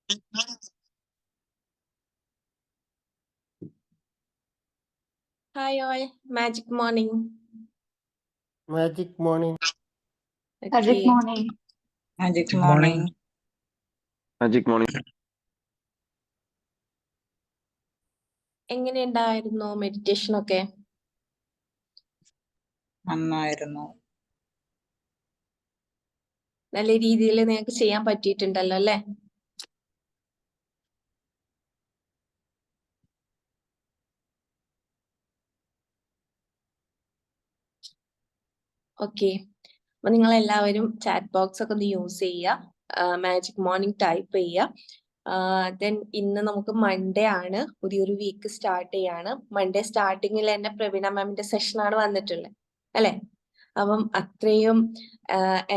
Hi all, magic morning. Magic morning. Magic Okay. morning. Magic Good morning. morning. Magic morning. എങ്ങനെയുണ്ടായിരുന്നു meditation ഒക്കെ? നന്നായിരുന്നു. നല്ല രീതിയിൽ നിങ്ങൾക്ക് ചെയ്യാൻ പറ്റിയിട്ടുണ്ടല്ലോ അല്ലേ? ഓക്കെ, അപ്പൊ നിങ്ങൾ എല്ലാവരും ചാറ്റ് ബോക്സ് ഒക്കെ ഒന്ന് യൂസ് ചെയ്യുക, മാജിക് മോർണിംഗ് ടൈപ്പ് ചെയ്യുക. ദെൻ ഇന്ന് നമുക്ക് മൺഡേ ആണ്, പുതിയൊരു വീക്ക് സ്റ്റാർട്ട് ചെയ്യാണ്. മൺഡേ സ്റ്റാർട്ടിങ്ങിൽ തന്നെ പ്രവീണ മാമിന്റെ സെഷനാണ് വന്നിട്ടുള്ളത് അല്ലെ? അപ്പം അത്രയും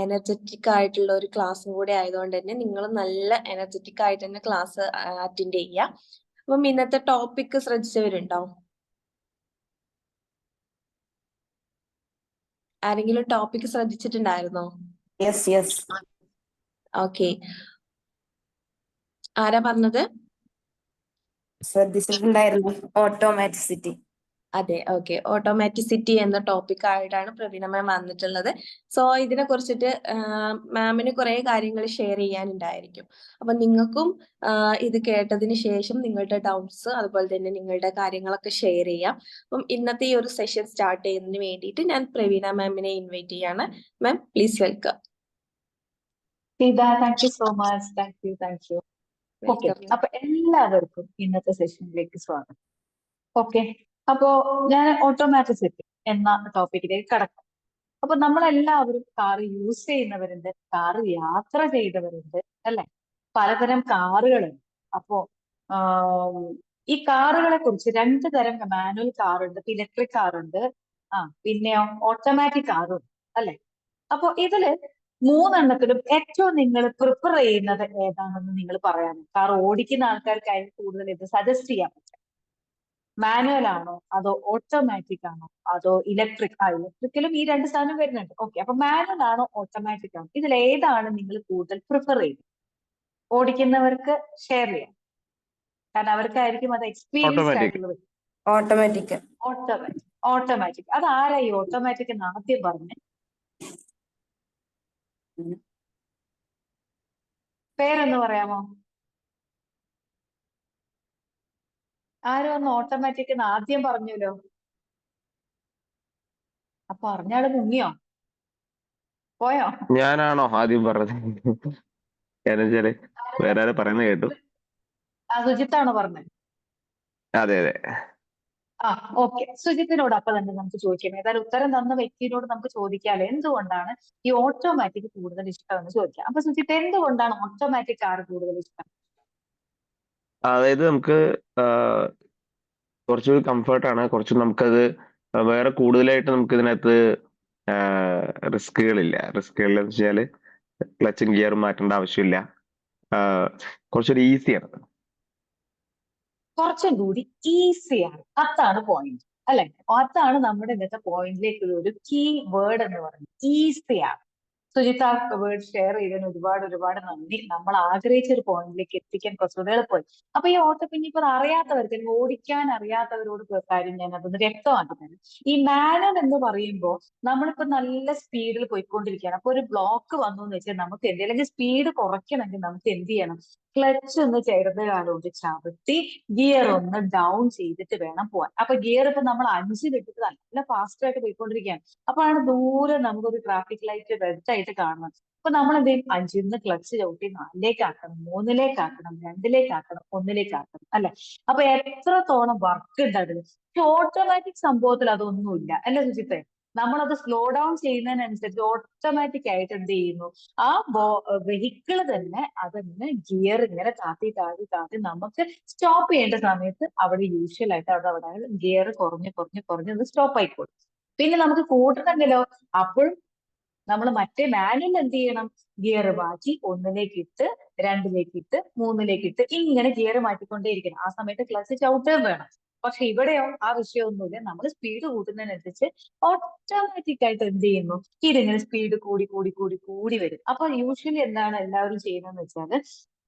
എനർജറ്റിക് ആയിട്ടുള്ള ഒരു ക്ലാസ്സും കൂടെ ആയതുകൊണ്ട് തന്നെ നിങ്ങൾ നല്ല എനർജറ്റിക് ആയിട്ട് തന്നെ ക്ലാസ് അറ്റൻഡ് ചെയ്യുക. അപ്പം ഇന്നത്തെ ടോപ്പിക് ശ്രദ്ധിച്ചവരുണ്ടോ? ആരെങ്കിലും ടോപ്പിക് ശ്രദ്ധിച്ചിട്ടുണ്ടായിരുന്നോ? യെസ്. ഓക്കെ, ആരാ പറഞ്ഞത്? ശ്രദ്ധിച്ചിട്ടുണ്ടായിരുന്നു. ഓട്ടോമാറ്റിസിറ്റി. അതെ, ഓക്കെ. ഓട്ടോമാറ്റിസിറ്റി എന്ന ടോപ്പിക് ആയിട്ടാണ് പ്രവീണ മാം വന്നിട്ടുള്ളത്. സോ ഇതിനെ കുറിച്ചിട്ട് മാമിന് കുറെ കാര്യങ്ങൾ ഷെയർ ചെയ്യാനുണ്ടായിരിക്കും. അപ്പൊ നിങ്ങൾക്കും ഇത് കേട്ടതിന് ശേഷം നിങ്ങളുടെ ഡൗട്ട്സ് അതുപോലെ തന്നെ നിങ്ങളുടെ കാര്യങ്ങളൊക്കെ ഷെയർ ചെയ്യാം. അപ്പം ഇന്നത്തെ ഈ ഒരു സെഷൻ സ്റ്റാർട്ട് ചെയ്യുന്നതിന് വേണ്ടിയിട്ട് ഞാൻ പ്രവീണ മാമിനെ ഇൻവൈറ്റ് ചെയ്യാണ്. Ma'am please welcome. Thank you so much. Thank you. Okay, അപ്പൊ എല്ലാവർക്കും ഇന്നത്തെ സെഷനിലേക്ക് സ്വാഗതം. ഓക്കെ, അപ്പോ ഞാൻ ഓട്ടോമാറ്റിസിറ്റി എന്ന ടോപ്പിക്കിലേക്ക് കടക്കാം. അപ്പൊ നമ്മളെല്ലാവരും കാർ യൂസ് ചെയ്യുന്നവരുണ്ട്, കാർ യാത്ര ചെയ്തവരുണ്ട് അല്ലെ? പലതരം കാറുകളുണ്ട്. അപ്പോ ഈ കാറുകളെ കുറിച്ച് രണ്ട് തരം മാനുവൽ കാറുണ്ട്, ഇലക്ട്രിക് കാറുണ്ട്, പിന്നെ ഓട്ടോമാറ്റിക് കാറുണ്ട് അല്ലെ? അപ്പൊ ഇതില് മൂന്നെണ്ണത്തിലും ഏറ്റവും നിങ്ങൾ പ്രിഫർ ചെയ്യുന്നത് ഏതാണെന്ന് നിങ്ങൾ പറയാമോ? കാർ ഓടിക്കുന്ന ആൾക്കാർക്കായിരിക്കും കൂടുതൽ ഇത് സജസ്റ്റ് ചെയ്യാൻ പറ്റും. മാനുവൽ ആണോ, അതോ ഓട്ടോമാറ്റിക് ആണോ, അതോ ഇലക്ട്രിക്? ഇലക്ട്രിക്കലും ഈ രണ്ട് സാധനം വരുന്നുണ്ട്. ഓക്കെ, അപ്പൊ മാനുവൽ ആണോ ഓട്ടോമാറ്റിക് ആണോ, ഇതിൽ ഏതാണ് നിങ്ങൾ കൂടുതൽ പ്രിഫർ ചെയ്യുന്നത്? ഓടിക്കുന്നവർക്ക് ഷെയർ ചെയ്യാം, കാരണം അവർക്കായിരിക്കും അത് എക്സ്പീരിയൻസ്ഡ് ആയിട്ടുള്ളത്. ഓട്ടോമാറ്റിക്. അത് ആരാ ഈ ഓട്ടോമാറ്റിക് എന്ന് ആദ്യം പറഞ്ഞേ? പേരൊന്ന് പറയാമോ? ആരും ഒന്ന് ഓട്ടോമാറ്റിക് എന്ന് ആദ്യം പറഞ്ഞല്ലോ. അപ്പൊ അറിഞ്ഞാള് മുങ്ങിയോ, പോയോ? ഞാനാണോ ആദ്യം പറഞ്ഞത്? എന്നുവെച്ചാല് വേറെ ആരും പറയുന്നത് കേട്ടു. സുജിത്താണോ പറഞ്ഞത്? അതെ. ഓക്കെ, സുജിത്തിനോട് അപ്പൊ തന്നെ നമുക്ക് ചോദിക്കാം. ഏതായാലും ഉത്തരം തന്ന വ്യക്തിയോട് നമുക്ക് ചോദിക്കാല്ലേ, എന്തുകൊണ്ടാണ് ഈ ഓട്ടോമാറ്റിക് കൂടുതൽ ഇഷ്ടം എന്ന് ചോദിക്കാം. അപ്പൊ സുജിത്ത്, എന്തുകൊണ്ടാണ് ഓട്ടോമാറ്റിക് കാർ കൂടുതൽ ഇഷ്ടം? അതായത് നമുക്ക് കുറച്ചുകൂടി കംഫർട്ടാണ്, കുറച്ച് നമുക്കത് വേറെ കൂടുതലായിട്ട് നമുക്ക് ഇതിനകത്ത് റിസ്കുകളില്ല. എന്ന് വെച്ചാല് ക്ലച്ചും ഗിയറും മാറ്റേണ്ട ആവശ്യമില്ല. കുറച്ചൊരു ഈസിയാണ്. കുറച്ചും കൂടി ഈസിയാണ്, അതാണ് പോയിന്റ് അല്ലെ? അതാണ് നമ്മുടെ ഇന്നത്തെ പോയിന്റിലേക്ക് ഒരു കീ വേർഡ് എന്ന് പറയുന്നത്, ഈസിയാണ്. സുജിത്ത് ആ വേർഡ് ഷെയർ ചെയ്തതിന് ഒരുപാട് നന്ദി. നമ്മൾ ആഗ്രഹിച്ച ഒരു പോയിന്റിലേക്ക് എത്തിക്കാൻ കുറച്ചുകൂടെ എളുപ്പമായി. അപ്പൊ ഈ ഇനിയിപ്പോ അറിയാത്തവർക്ക്, ഓടിക്കാൻ അറിയാത്തവരോട് കാര്യം ഞാൻ അതൊന്ന് വ്യക്തമാക്കി തരാം. ഈ മാനുവൽ എന്ന് പറയുമ്പോൾ നമ്മളിപ്പോ നല്ല സ്പീഡിൽ പോയിക്കൊണ്ടിരിക്കുകയാണ്. അപ്പൊ ഒരു ബ്ലോക്ക് വന്നു എന്ന് വെച്ചാൽ നമുക്ക് അല്ലെങ്കിൽ സ്പീഡ് കുറയ്ക്കണമെങ്കിൽ നമുക്ക് എന്ത് ചെയ്യണം? ക്ലച്ച് ഒന്ന് ചേർന്ന് കാലോട്ട് ചവിട്ടി ഗിയർ ഒന്ന് ഡൗൺ ചെയ്തിട്ട് വേണം പോവാൻ. അപ്പൊ ഗിയർ ഇപ്പൊ നമ്മൾ 5 ഇട്ടിട്ട് നല്ല ഫാസ്റ്റ് ആയിട്ട് പോയിക്കൊണ്ടിരിക്കുകയാണ്. അപ്പോഴാണ് ദൂരെ നമുക്കൊരു ട്രാഫിക് ലൈറ്റ് റെഡ് ആയിട്ട് കാണുന്നത്. അപ്പൊ നമ്മൾ എന്ത് ചെയ്യും? 5 ക്ലച്ച് ചവിട്ടി 4-ലേക്കാക്കണം, 3-ലേക്കാക്കണം, 2-ലേക്കാക്കണം, 1-ലേക്കാക്കണം അല്ലെ? അപ്പൊ എത്രത്തോളം വർക്ക് ഉണ്ട് അതിന്. ഓട്ടോമാറ്റിക് സംഭവത്തിൽ അതൊന്നുമില്ല അല്ലെ സുജിത്തെ? നമ്മളത് സ്ലോ ഡൗൺ ചെയ്യുന്നതിനനുസരിച്ച് ഓട്ടോമാറ്റിക് ആയിട്ട് എന്ത് ചെയ്യുന്നു? ആ വെഹിക്കിള് തന്നെ അതിന് ഗിയർ ഇങ്ങനെ താത്തി നമുക്ക് സ്റ്റോപ്പ് ചെയ്യേണ്ട സമയത്ത് അവിടെ യൂഷ്വൽ ആയിട്ട് അവിടെ ഗിയർ കുറഞ്ഞ് സ്റ്റോപ്പ് ആയിക്കോളും. പിന്നെ നമുക്ക് കൂട്ടണമെങ്കിലോ, അപ്പോഴും നമ്മൾ മറ്റേ മാനുവൽ എന്ത് ചെയ്യണം? ഗിയർ മാറ്റി 1-ലേക്ക് ഇട്ട്, 2-ലേക്ക് ഇട്ട്, 3-ലേക്ക് ഇട്ട്, ഇങ്ങനെ ഗിയർ മാറ്റിക്കൊണ്ടേയിരിക്കണം. ആ സമയത്ത് ക്ലച്ച് ചവിട്ടുകയും വേണം. പക്ഷെ ഇവിടെയോ ആ വിഷയമൊന്നുമില്ല. നമ്മൾ സ്പീഡ് കൂട്ടുന്നതിനനുസരിച്ച് ഓട്ടോമാറ്റിക് ആയിട്ട് എന്ത് ചെയ്യുന്നു? ഇതിങ്ങനെ സ്പീഡ് കൂടി വരും. അപ്പൊ യൂഷ്വലി എന്താണ് എല്ലാവരും ചെയ്യുന്നതെന്ന് വെച്ചാൽ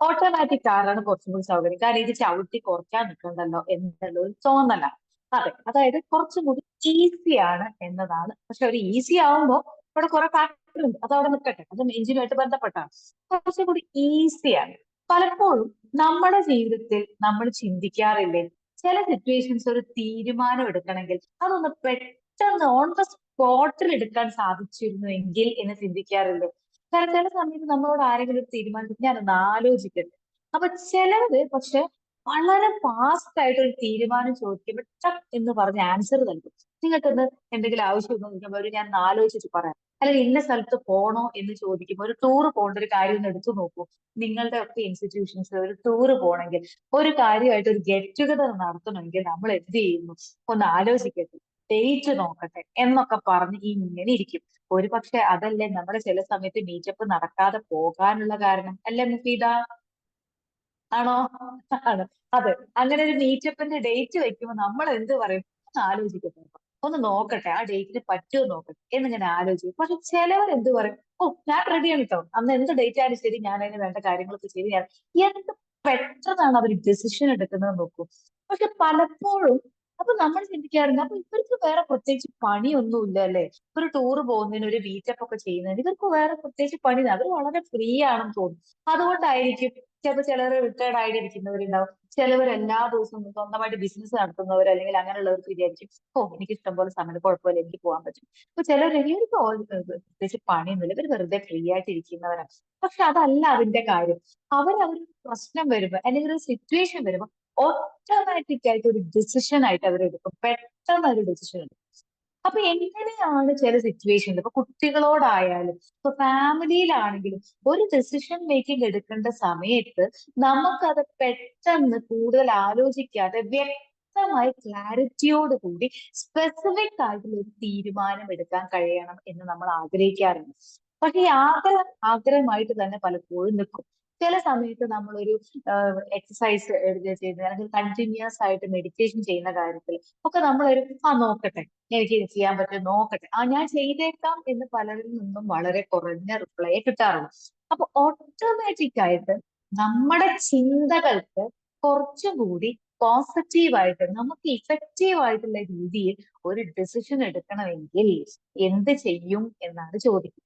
ഓട്ടോമാറ്റിക് കാറാണ് കുറച്ചും കൂടി സൗകര്യം. കാരണം ഇത് ചവിട്ടി കുറയ്ക്കാൻ നിൽക്കണ്ടല്ലോ എന്നുള്ള ഒരു തോന്നല. അതെ, അതായത് കുറച്ചും കൂടി ഈസിയാണ് എന്നതാണ്. പക്ഷെ ഒരു ഈസി ആവുമ്പോൾ ഇവിടെ കുറെ ഫാക്ടർ ഉണ്ട്, അത് അവിടെ നിൽക്കട്ടെ, അത് എഞ്ചിനുമായിട്ട് ബന്ധപ്പെട്ടാണ്. കുറച്ചും കൂടി ഈസിയാണ്. പലപ്പോഴും നമ്മുടെ ജീവിതത്തിൽ നമ്മൾ ചിന്തിക്കാറില്ലേ, ചില സിറ്റുവേഷൻസ് ഒരു തീരുമാനം എടുക്കണമെങ്കിൽ അതൊന്ന് പെട്ടെന്ന് ഓൺ ദ സ്പോട്ടിൽ എടുക്കാൻ സാധിച്ചിരുന്നുവെങ്കിൽ എന്ന് ചിന്തിക്കാറില്ലേ? കാരണം ചില സമയത്ത് നമ്മളോട് ആരെങ്കിലും ഒരു തീരുമാനം ഞാനൊന്ന് ആലോചിക്കട്ടെ. അപ്പൊ ചിലര് പക്ഷെ വളരെ ഫാസ്റ്റ് ആയിട്ട് ഒരു തീരുമാനം ചോദിക്കുമ്പോൾ ടക്ക് എന്ന് പറഞ്ഞ് ആൻസർ നൽകും. നിങ്ങൾക്കൊന്ന് എന്തെങ്കിലും ആവശ്യം ഉണ്ടോ എന്ന് ചോദിക്കുമ്പോൾ ഒരു ഞാൻ ഒന്ന് ആലോചിച്ചിട്ട് പറയാം. അല്ലെങ്കിൽ ഇന്ന സ്ഥലത്ത് പോണോ എന്ന് ചോദിക്കുമ്പോൾ ഒരു ടൂർ പോകേണ്ട ഒരു കാര്യം ഒന്ന് എടുത്തു നോക്കൂ. നിങ്ങളുടെ ഒക്കെ ഇൻസ്റ്റിറ്റ്യൂഷൻസിൽ ഒരു ടൂർ പോകണമെങ്കിൽ, ഒരു കാര്യമായിട്ട് ഒരു ഗെറ്റ് ടുഗദർ നടത്തണമെങ്കിൽ നമ്മൾ എന്ത് ചെയ്യുന്നു? ഒന്ന് ആലോചിക്കട്ടെ, ഡേറ്റ് നോക്കട്ടെ എന്നൊക്കെ പറഞ്ഞ് ഇങ്ങനെ ഇരിക്കും. ഒരു പക്ഷെ അതല്ലേ നമ്മുടെ ചില സമയത്ത് മീറ്റപ്പ് നടക്കാതെ പോകാനുള്ള കാരണം അല്ലേ മുഫീദ? ആണോ? ആണ്. അതെ, അങ്ങനെ ഒരു മീറ്റപ്പിന്റെ ഡേറ്റ് വെക്കുമ്പോൾ നമ്മൾ എന്ത് പറയും? ഒന്ന് ആലോചിക്കട്ടെ, ഒന്ന് നോക്കട്ടെ, ആ ഡേറ്റിന് പറ്റുമോ നോക്കട്ടെ എന്നിങ്ങനെ ആലോചിക്കും. പക്ഷെ ചിലവർ എന്ത് പറയും? ഓ, ഞാൻ റെഡിയാണ് കേട്ടോ, അന്ന് എന്ത് ഡേറ്റ് ആയാലും ശരി, ഞാൻ അതിന് വേണ്ട കാര്യങ്ങളൊക്കെ ചെയ്ത് ഞാൻ എന്ത് പെട്ടെന്നാണ് അവർ ഡിസിഷൻ എടുക്കുന്നത് നോക്കൂ. പക്ഷെ പലപ്പോഴും അപ്പൊ നമ്മൾ ചിന്തിക്കാറുണ്ട്, അപ്പൊ ഇവർക്ക് വേറെ പ്രത്യേകിച്ച് പണിയൊന്നുമില്ല അല്ലേ? ഒരു ടൂർ പോകുന്നതിന്, ഒരു മീറ്റപ്പ് ഒക്കെ ചെയ്യുന്നതിന് ഇവർക്ക് വേറെ പ്രത്യേകിച്ച് പണി, അവർ വളരെ ഫ്രീ ആണെന്ന് തോന്നും. അതുകൊണ്ടായിരിക്കും ചിലപ്പോൾ ചിലർ റിട്ടയർഡ് ആയിട്ടിരിക്കുന്നവരുണ്ടാവും, ചിലവർ എല്ലാ ദിവസവും സ്വന്തമായിട്ട് ബിസിനസ് നടത്തുന്നവർ അല്ലെങ്കിൽ അങ്ങനെയുള്ളവർക്ക് വിചാരിക്കും, ഓ എനിക്ക് ഇഷ്ടംപോലെ സമയം, കുഴപ്പമില്ല, എനിക്ക് പോകാൻ പറ്റും. അപ്പൊ ചിലർ ഇവർക്ക് പ്രത്യേകിച്ച് പണിയൊന്നുമില്ല, ഇവർ വെറുതെ ഫ്രീ ആയിട്ട് ഇരിക്കുന്നവരാണ്. പക്ഷെ അതല്ല അതിന്റെ കാര്യം. അവരൊരു പ്രശ്നം വരുമ്പോ അല്ലെങ്കിൽ ഒരു സിറ്റുവേഷൻ വരുമ്പോ ഓട്ടോമാറ്റിക് ആയിട്ട് ഒരു ഡിസിഷൻ ആയിട്ട് അവരെടുക്കും, പെട്ടെന്ന് ഒരു ഡിസിഷൻ എടുക്കും. അപ്പൊ എങ്ങനെയാണ് ചില സിറ്റുവേഷനിൽ, ഇപ്പൊ കുട്ടികളോടായാലും ഇപ്പൊ ഫാമിലിയിലാണെങ്കിലും ഒരു ഡിസിഷൻ മേക്കിംഗ് എടുക്കേണ്ട സമയത്ത് നമുക്കത് പെട്ടെന്ന് കൂടുതൽ ആലോചിക്കാതെ വ്യക്തമായ ക്ലാരിറ്റിയോട് കൂടി സ്പെസിഫിക് ആയിട്ടുള്ള ഒരു തീരുമാനം എടുക്കാൻ കഴിയണം എന്ന് നമ്മൾ ആഗ്രഹിക്കാറുണ്ട്. പക്ഷെ ഈ ആഗ്രഹമായിട്ട് തന്നെ പലപ്പോഴും നിൽക്കും. ചില സമയത്ത് നമ്മളൊരു എക്സസൈസ് ചെയ്യുന്ന അല്ലെങ്കിൽ കണ്ടിന്യൂസ് ആയിട്ട് മെഡിറ്റേഷൻ ചെയ്യുന്ന കാര്യത്തിൽ ഒക്കെ നമ്മളൊരു നോക്കട്ടെ, എനിക്ക് ഇത് ചെയ്യാൻ പറ്റും നോക്കട്ടെ, ഞാൻ ചെയ്തേക്കാം എന്ന് പലരിൽ നിന്നും വളരെ കുറഞ്ഞ റിപ്ലൈ കിട്ടാറുള്ളൂ. അപ്പൊ ഓട്ടോമാറ്റിക് ആയിട്ട് നമ്മുടെ ചിന്തകൾക്ക് കുറച്ചുകൂടി പോസിറ്റീവായിട്ട് നമുക്ക് ഇഫക്റ്റീവ് ആയിട്ടുള്ള രീതിയിൽ ഒരു ഡിസിഷൻ എടുക്കണമെങ്കിൽ എന്ത് ചെയ്യും എന്നാണ് ചോദ്യം.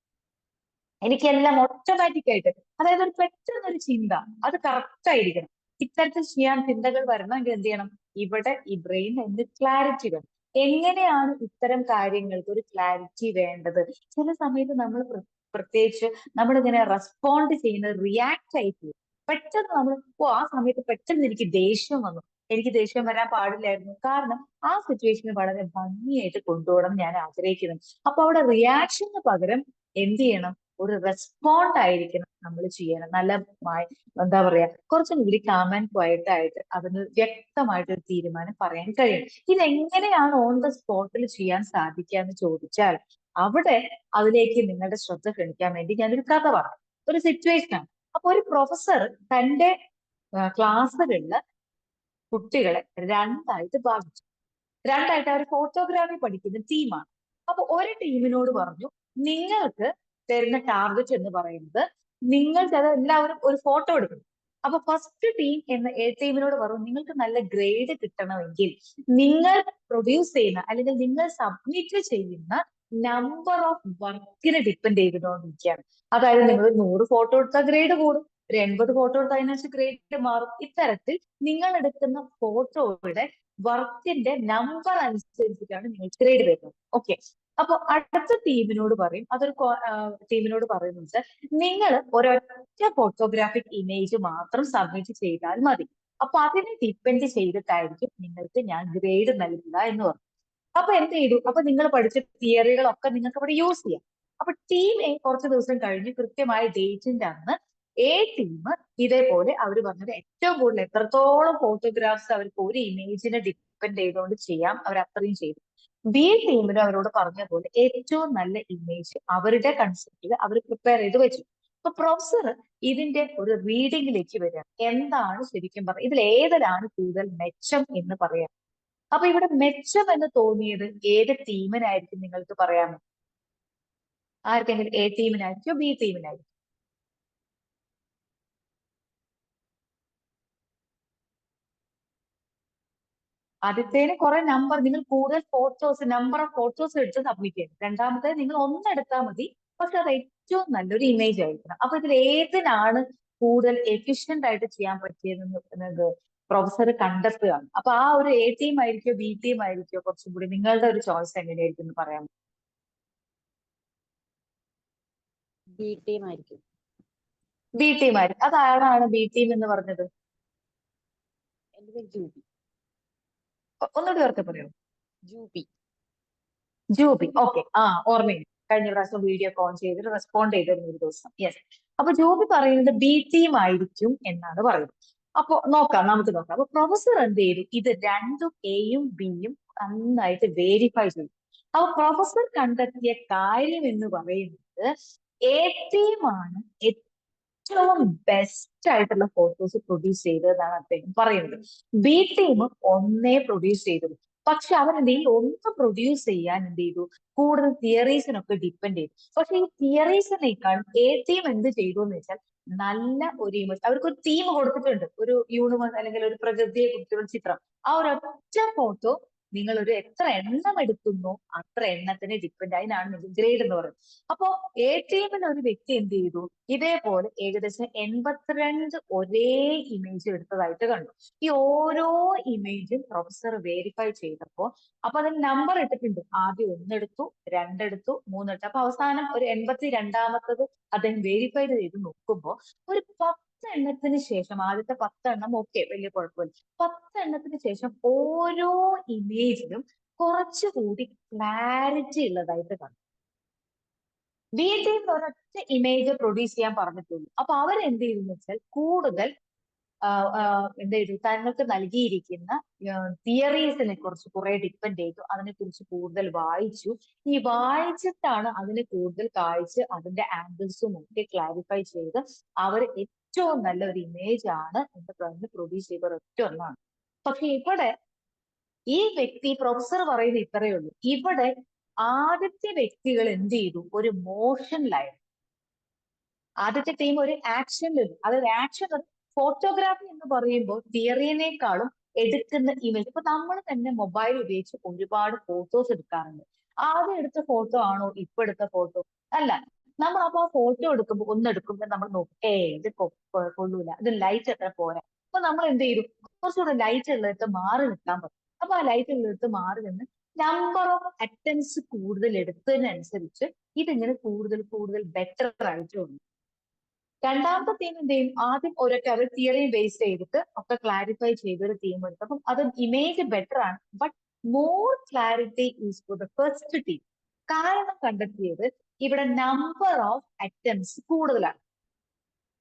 എനിക്കെല്ലാം ഓട്ടോമാറ്റിക് ആയിട്ട്, അതായത് ഒരു പെട്ടെന്നൊരു ചിന്ത, അത് കറക്റ്റ് ആയിരിക്കണം. ഇത്തരത്തിൽ ചെയ്യാൻ ചിന്തകൾ വരണമെങ്കിൽ എന്ത് ചെയ്യണം? ഇവിടെ ഈ ബ്രെയിൻ എന്ത് ക്ലാരിറ്റി വേണം. എങ്ങനെയാണ് ഇത്തരം കാര്യങ്ങൾക്ക് ഒരു ക്ലാരിറ്റി വേണ്ടത്? ചില സമയത്ത് നമ്മൾ പ്രത്യേകിച്ച് നമ്മളിങ്ങനെ റെസ്പോണ്ട് ചെയ്യുന്നത് റിയാക്ട് ആയി പോകും. പെട്ടെന്ന് നമ്മൾ ആ സമയത്ത് പെട്ടെന്ന് എനിക്ക് ദേഷ്യം വന്നു, എനിക്ക് ദേഷ്യം വരാൻ പാടില്ലായിരുന്നു, കാരണം ആ സിറ്റുവേഷന് വളരെ ഭംഗിയായിട്ട് കൊണ്ടുപോകണം ഞാൻ ആഗ്രഹിക്കുന്നത്. അപ്പൊ അവിടെ റിയാക്ഷന് പകരം എന്ത് ചെയ്യണം? ഒരു റെസ്പോണ്ട് ആയിരിക്കണം നമ്മൾ ചെയ്യണം. നല്ല എന്താ പറയാ, കുറച്ചും കൂടി കാം ആൻഡ് ക്വയറ്റ് ആയിട്ട് അതിന് വ്യക്തമായിട്ടൊരു തീരുമാനം പറയാൻ കഴിയും. ഇതെങ്ങനെയാണ് ഓൺ ദ സ്പോട്ടിൽ ചെയ്യാൻ സാധിക്കുക എന്ന് ചോദിച്ചാൽ, അവിടെ അതിലേക്ക് നിങ്ങളുടെ ശ്രദ്ധ ക്ഷണിക്കാൻ വേണ്ടി ഞാനൊരു കഥ പറയാം. ഒരു സിറ്റുവേഷൻ ആണ്. അപ്പൊ ഒരു പ്രൊഫസർ തന്റെ ക്ലാസ്സിലുള്ള കുട്ടികളെ രണ്ടായിട്ട് ഭാഗിച്ചു. രണ്ടായിട്ട് അവർ ഫോട്ടോഗ്രാഫി പഠിക്കുന്ന ടീമാണ്. അപ്പൊ ഒരു ടീമിനോട് പറഞ്ഞു, നിങ്ങൾക്ക് തരുന്ന ടാർഗറ്റ് എന്ന് പറയുന്നത് നിങ്ങൾക്ക് അത് എല്ലാവരും ഒരു ഫോട്ടോ എടുക്കണം. അപ്പൊ ഫസ്റ്റ് ടീം എന്ന ടീമിനോട് പറഞ്ഞു, നിങ്ങൾക്ക് നല്ല ഗ്രേഡ് കിട്ടണമെങ്കിൽ നിങ്ങൾ പ്രൊഡ്യൂസ് ചെയ്യുന്ന അല്ലെങ്കിൽ നിങ്ങൾ സബ്മിറ്റ് ചെയ്യുന്ന നമ്പർ ഓഫ് വർക്കിനെ ഡിപ്പെൻഡ് ചെയ്തുകൊണ്ടിരിക്കുകയാണ്. അതായത് നിങ്ങൾ 100 ഫോട്ടോ എടുത്താൽ ഗ്രേഡ് കൂടും, ഒരു 80 ഫോട്ടോ എടുത്താൽ അതിനനുസരിച്ച് ഗ്രേഡ് മാറും. ഇത്തരത്തിൽ നിങ്ങൾ എടുക്കുന്ന ഫോട്ടോയുടെ വർക്കിന്റെ നമ്പർ അനുസരിച്ചിട്ടാണ് നിങ്ങൾക്ക് ഗ്രേഡ് വരുന്നത്. ഓക്കെ, അപ്പൊ അടുത്ത ടീമിനോട് പറയും, അതൊരു ടീമിനോട് പറയുന്നത്, നിങ്ങൾ ഒരൊറ്റ ഫോട്ടോഗ്രാഫിക് ഇമേജ് മാത്രം സബ്മിറ്റ് ചെയ്താൽ മതി. അപ്പൊ അതിനെ ഡിപ്പെൻഡ് ചെയ്തിട്ടായിരിക്കും നിങ്ങൾക്ക് ഞാൻ ഗ്രേഡ് നൽകുക എന്ന് പറഞ്ഞു. അപ്പൊ എന്ത് ചെയ്തു? അപ്പൊ നിങ്ങൾ പഠിച്ച തിയറികളൊക്കെ നിങ്ങൾക്ക് ഇവിടെ യൂസ് ചെയ്യാം. അപ്പൊ ടീം എ കുറച്ച് ദിവസം കഴിഞ്ഞ് കൃത്യമായ ഡേറ്റിന്റെ അന്ന് ടീം ഇതേപോലെ അവർ പറഞ്ഞത് ഏറ്റവും കൂടുതൽ എത്രത്തോളം ഫോട്ടോഗ്രാഫ്സ് അവർക്ക് ഒരു ഇമേജിനെ ഡിപ്പെൻഡ് ചെയ്തുകൊണ്ട് ചെയ്യാം, അവർ അത്രയും ചെയ്തു. ബി ടീമിന് അവരോട് പറഞ്ഞ പോലെ ഏറ്റവും നല്ല ഇമേജ് അവരുടെ കൺസെപ്റ്റിൽ അവർ പ്രിപ്പയർ ചെയ്ത് വെച്ചു. അപ്പൊ പ്രൊഫസർ ഇതിന്റെ ഒരു റീഡിങ്ങിലേക്ക് വരിക, എന്താണ് ശരിക്കും പറഞ്ഞത്, ഇതിൽ ഏതിലാണ് കൂടുതൽ മെച്ചം എന്ന് പറയാം. അപ്പൊ ഇവിടെ മെച്ചം എന്ന് തോന്നിയത് ഏത് ടീമിനായിരിക്കും നിങ്ങൾക്ക് പറയാമോ? ആർക്കെങ്കിലും ടീമിനായിരിക്കോ ബി ടീമിനായിരിക്കും? ആദ്യത്തേന് കുറെ നമ്പർ, നിങ്ങൾ കൂടുതൽ ഫോട്ടോസ്, നമ്പർ ഓഫ് ഫോട്ടോസ് എടുത്ത് സബ്മിറ്റ് ചെയ്യണം. രണ്ടാമത്തേത് നിങ്ങൾ ഒന്നെടുത്താൽ മതി, പക്ഷെ അത് ഏറ്റവും നല്ലൊരു ഇമേജ് ആയിരിക്കണം. അപ്പൊ ഇതിൽ ഏതിനാണ് കൂടുതൽ എഫിഷ്യന്റ് ആയിട്ട് ചെയ്യാൻ പറ്റിയതെന്ന് പ്രൊഫസർ കണ്ടെത്തുകയാണ്. അപ്പൊ ആ ഒരു എ ടീം ആയിരിക്കോ ബി ടീം ആയിരിക്കോ കുറച്ചും കൂടി നിങ്ങളുടെ ഒരു ചോയ്സ് എങ്ങനെയായിരിക്കും എന്ന് പറയാം? ബി ടീം ആയിരിക്കും. ബി ടീം ആയിരിക്കും. അതാരാണ് ബി ടീം എന്ന് പറഞ്ഞത്? എന്റെ പേര് ജൂബി. ഒന്നുകൂടി ഓർക്കെ പറയൂ. ജൂബി. ജൂബി, ഓക്കെ. ഓർമ്മയുണ്ട്, കഴിഞ്ഞ പ്രാവശ്യം വീഡിയോ കോൾ ചെയ്തിട്ട് റെസ്പോണ്ട് ചെയ്തിരുന്ന ഒരു ദിവസം. യെസ്. അപ്പൊ ജൂബി പറയുന്നത് ബി ടീം ആയിരിക്കും എന്നാണ് പറയുന്നത്. അപ്പൊ നമുക്ക് നോക്കാം. അപ്പൊ പ്രൊഫസർ എന്ത് ചെയ്തു? ഇത് രണ്ടും എയും ബിയും നന്നായിട്ട് വേരിഫൈ ചെയ്തു. അപ്പൊ പ്രൊഫസർ കണ്ടെത്തിയ കാര്യം എന്ന് പറയുന്നത് എ ടീമാണ് ഏറ്റവും ബെസ്റ്റ് ആയിട്ടുള്ള ഫോട്ടോസ് പ്രൊഡ്യൂസ് ചെയ്തതെന്നാണ് അദ്ദേഹം പറയുന്നത്. ബി ടീം ഒന്നേ പ്രൊഡ്യൂസ് ചെയ്തത്. പക്ഷെ അവരെന്ത് ഈ ഒന്ന് പ്രൊഡ്യൂസ് ചെയ്യാൻ എന്ത് ചെയ്തു? കൂടുതൽ തിയറീസിനൊക്കെ ഡിപ്പെൻഡ് ചെയ്തു. പക്ഷെ ഈ തിയറീസിനേക്കാൾ എ ടീം എന്ത് ചെയ്തു എന്ന് വെച്ചാൽ നല്ല ഒരു ഇമേജ്, അവർക്ക് ഒരു തീം കൊടുത്തിട്ടുണ്ട്, ഒരു യൂണിവേഴ്സ് അല്ലെങ്കിൽ ഒരു പ്രകൃതിയെ കുറിച്ചുള്ള ചിത്രം. ആ ഒരു ഒറ്റ ഫോട്ടോ നിങ്ങൾ ഒരു എത്ര എണ്ണം എടുക്കുന്നു അത്ര എണ്ണത്തിന് ഡിപ്പെൻഡ്, അതിനാണ് ഗ്രേഡ് എന്ന് പറയുന്നത്. അപ്പോ എ ടീമിന് ഒരു വ്യക്തി എന്ത് ചെയ്തു? ഇതേപോലെ ഏകദേശം 82 ഒരേ ഇമേജ് എടുത്തതായിട്ട് കണ്ടു. ഈ ഓരോ ഇമേജും പ്രൊഫസർ വെരിഫൈ ചെയ്തപ്പോ അപ്പൊ അതിന് നമ്പർ ഇട്ടിട്ടുണ്ട്. ആദ്യം 1 എടുത്തു, 2 എടുത്തു, 3 എടുത്തു. അപ്പൊ അവസാനം ഒരു 82ാമത്തത് അദ്ദേഹം വെരിഫൈ ചെയ്ത് നോക്കുമ്പോ ഒരു 10 എണ്ണത്തിന് ശേഷം, ആദ്യത്തെ 10 എണ്ണം ഓക്കെ, വലിയ കുഴപ്പമില്ല. 10 എണ്ണത്തിന് ശേഷം ഓരോ ഇമേജിലും കുറച്ചുകൂടി ക്ലാരിറ്റി ഉള്ളതായിട്ട് കണ്ടു. ബി ടീം ഒരൊറ്റ ഇമേജ് പ്രൊഡ്യൂസ് ചെയ്യാൻ പറഞ്ഞിട്ടുള്ളൂ. അപ്പൊ അവരെന്ത് ചെയ്തെന്ന് വെച്ചാൽ കൂടുതൽ എന്ത് ചെയ്തു? തങ്ങൾക്ക് നൽകിയിരിക്കുന്ന തിയറീസിനെ കുറിച്ച് കുറെ ഡിപ്പെൻഡ് ചെയ്തു. അതിനെക്കുറിച്ച് കൂടുതൽ വായിച്ചു. ഈ വായിച്ചിട്ടാണ് അതിനെ കൂടുതൽ കാഴ്ച, അതിന്റെ ആംഗിൾസും ഒക്കെ ക്ലാരിഫൈ ചെയ്ത് അവർ ഏറ്റവും നല്ല ഒരു ഇമേജ് ആണ് എന്ന് പറഞ്ഞ് പ്രൊഡ്യൂസ് ചെയ്ത ഒരൊറ്റ ഒന്നാണ്. പക്ഷെ ഇവിടെ ഈ വ്യക്തി, പ്രൊഫസർ പറയുന്നത് ഇത്രയേ ഉള്ളൂ. ഇവിടെ ആദ്യത്തെ വ്യക്തികൾ എന്ത് ചെയ്തു? ഒരു മോഷനിലായിരുന്നു. ആദ്യത്തെ ടീം ഒരു ആക്ഷനിൽ, അതൊരു ആക്ഷൻ. ഫോട്ടോഗ്രാഫി എന്ന് പറയുമ്പോൾ തിയറിയേക്കാളും എടുക്കുന്ന ഇമേജ്. ഇപ്പൊ നമ്മൾ തന്നെ മൊബൈൽ ഉപയോഗിച്ച് ഒരുപാട് ഫോട്ടോസ് എടുക്കാറുണ്ട്. ആദ്യം എടുത്ത ഫോട്ടോ ആണോ ഇപ്പൊ എടുത്ത ഫോട്ടോ? അല്ല. നമ്മൾ അപ്പൊ ആ ഫോട്ടോ എടുക്കുമ്പോൾ ഒന്നെടുക്കുമ്പോൾ നമ്മൾ നോക്കും, ഇത് കൊള്ളൂല, ഇത് ലൈറ്റ് എത്ര പോരാ. അപ്പൊ നമ്മൾ എന്ത് ചെയ്തു? കുറച്ചുകൂടെ ലൈറ്റ് ഉള്ളിടത്ത് മാറി നിൽക്കാൻ പറ്റും. അപ്പൊ ആ ലൈറ്റ് ഉള്ളിടത്ത് മാറി നിന്ന് നമ്പർ ഓഫ് അറ്റംപ്റ്റ്സ് കൂടുതൽ എടുത്തതിനനുസരിച്ച് ഇതിങ്ങനെ കൂടുതൽ കൂടുതൽ ബെറ്റർ ആയിട്ട് വന്നു. രണ്ടാമത്തെ ടീം എന്ത് ചെയ്യും? ആദ്യം ഒരൊക്കെ അവർ തിയറിയും ബേസ് ചെയ്തിട്ട് ഒക്കെ ക്ലാരിഫൈ ചെയ്തൊരു ടീം എടുത്തു. അപ്പം അത് ഇമേജ് ബെറ്റർ ആണ്. But more clarity is for the first team. കാരണം കണ്ടെത്തിയത് ഇവിടെ നമ്പർ ഓഫ് അറ്റംപ്റ്റ്സ് കൂടുതലാണ്.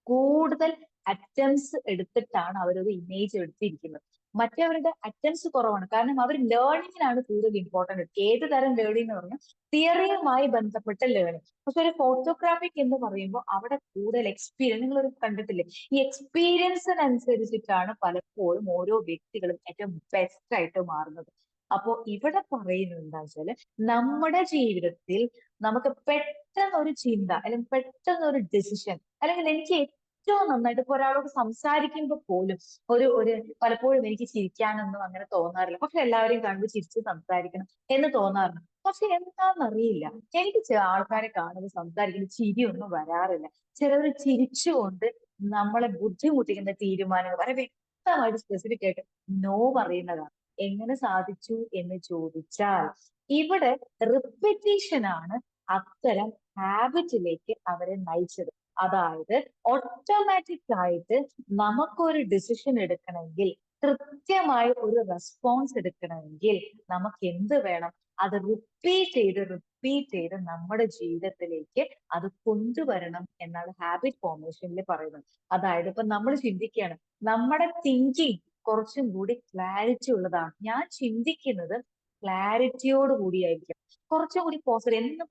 കൂടുതൽ അറ്റംപ്റ്റ്സ് എടുത്തിട്ടാണ് അവരൊരു ഇമേജ് എടുത്തിരിക്കുന്നത്. മറ്റവരുടെ അറ്റംപ്റ്റ്സ് കുറവാണ്. കാരണം അവർ ലേണിങ്ങിനാണ് കൂടുതൽ ഇമ്പോർട്ടൻറ്റ്. ഏത് തരം ലേണിംഗ് എന്ന് പറഞ്ഞാൽ തിയറിയുമായി ബന്ധപ്പെട്ട ലേണിംഗ്. പക്ഷെ ഒരു ഫോട്ടോഗ്രാഫിക് എന്ന് പറയുമ്പോൾ അവിടെ കൂടുതൽ എക്സ്പീരിയൻസ്, നിങ്ങൾ കണ്ടിട്ടില്ലേ? ഈ എക്സ്പീരിയൻസിനനുസരിച്ചിട്ടാണ് പലപ്പോഴും ഓരോ വ്യക്തികളും ഏറ്റവും ബെസ്റ്റ് ആയിട്ട് മാറുന്നത്. അപ്പോ ഇവിടെ പറയുന്നത് എന്താ വെച്ചാല്, നമ്മുടെ ജീവിതത്തിൽ നമുക്ക് പെട്ടെന്ന് ഒരു ചിന്ത അല്ലെങ്കിൽ പെട്ടെന്ന് ഒരു ഡിസിഷൻ, അല്ലെങ്കിൽ എനിക്ക് ഏറ്റവും നന്നായിട്ട് ഇപ്പൊ ഒരാളോട് സംസാരിക്കുമ്പോൾ പോലും ഒരു പലപ്പോഴും എനിക്ക് ചിരിക്കാനൊന്നും അങ്ങനെ തോന്നാറില്ല. പക്ഷെ എല്ലാവരെയും കണ്ട് ചിരിച്ച് സംസാരിക്കണം എന്ന് തോന്നാറുണ്ട്. പക്ഷെ എന്താണെന്നറിയില്ല, എനിക്ക് ചില ആൾക്കാരെ കാണുമ്പോൾ സംസാരിക്കുന്ന ചിരിയൊന്നും വരാറില്ല. ചിലവർ ചിരിച്ചുകൊണ്ട് നമ്മളെ ബുദ്ധിമുട്ടിക്കുന്ന തീരുമാനങ്ങൾ വളരെ വ്യക്തമായിട്ട് സ്പെസിഫിക് ആയിട്ട് നോ പറയുന്നതാണ്. എങ്ങനെ സാധിച്ചു എന്ന് ചോദിച്ചാൽ ഇവിടെ റിപ്പറ്റീഷൻ ആണ് അത്തരം ഹാബിറ്റിലേക്ക് അവരെ നയിച്ചത്. അതായത് ഓട്ടോമാറ്റിക് ആയിട്ട് നമുക്കൊരു ഡിസിഷൻ എടുക്കണമെങ്കിൽ, കൃത്യമായ ഒരു റെസ്പോൺസ് എടുക്കണമെങ്കിൽ നമുക്ക് എന്ത് വേണം? അത് റിപ്പീറ്റ് ചെയ്ത് നമ്മുടെ ജീവിതത്തിലേക്ക് അത് കൊണ്ടുവരണം എന്നാണ് ഹാബിറ്റ് ഫോർമേഷനിൽ പറയുന്നത്. അതായത് ഇപ്പൊ നമ്മൾ ചിന്തിക്കുകയാണ്, നമ്മുടെ തിങ്കിങ് കുറച്ചും കൂടി ക്ലാരിറ്റി ഉള്ളതാണ്. ഞാൻ ചിന്തിക്കുന്നത് ക്ലാരിറ്റിയോട് കൂടിയായിരിക്കും. കുറച്ചും കൂടി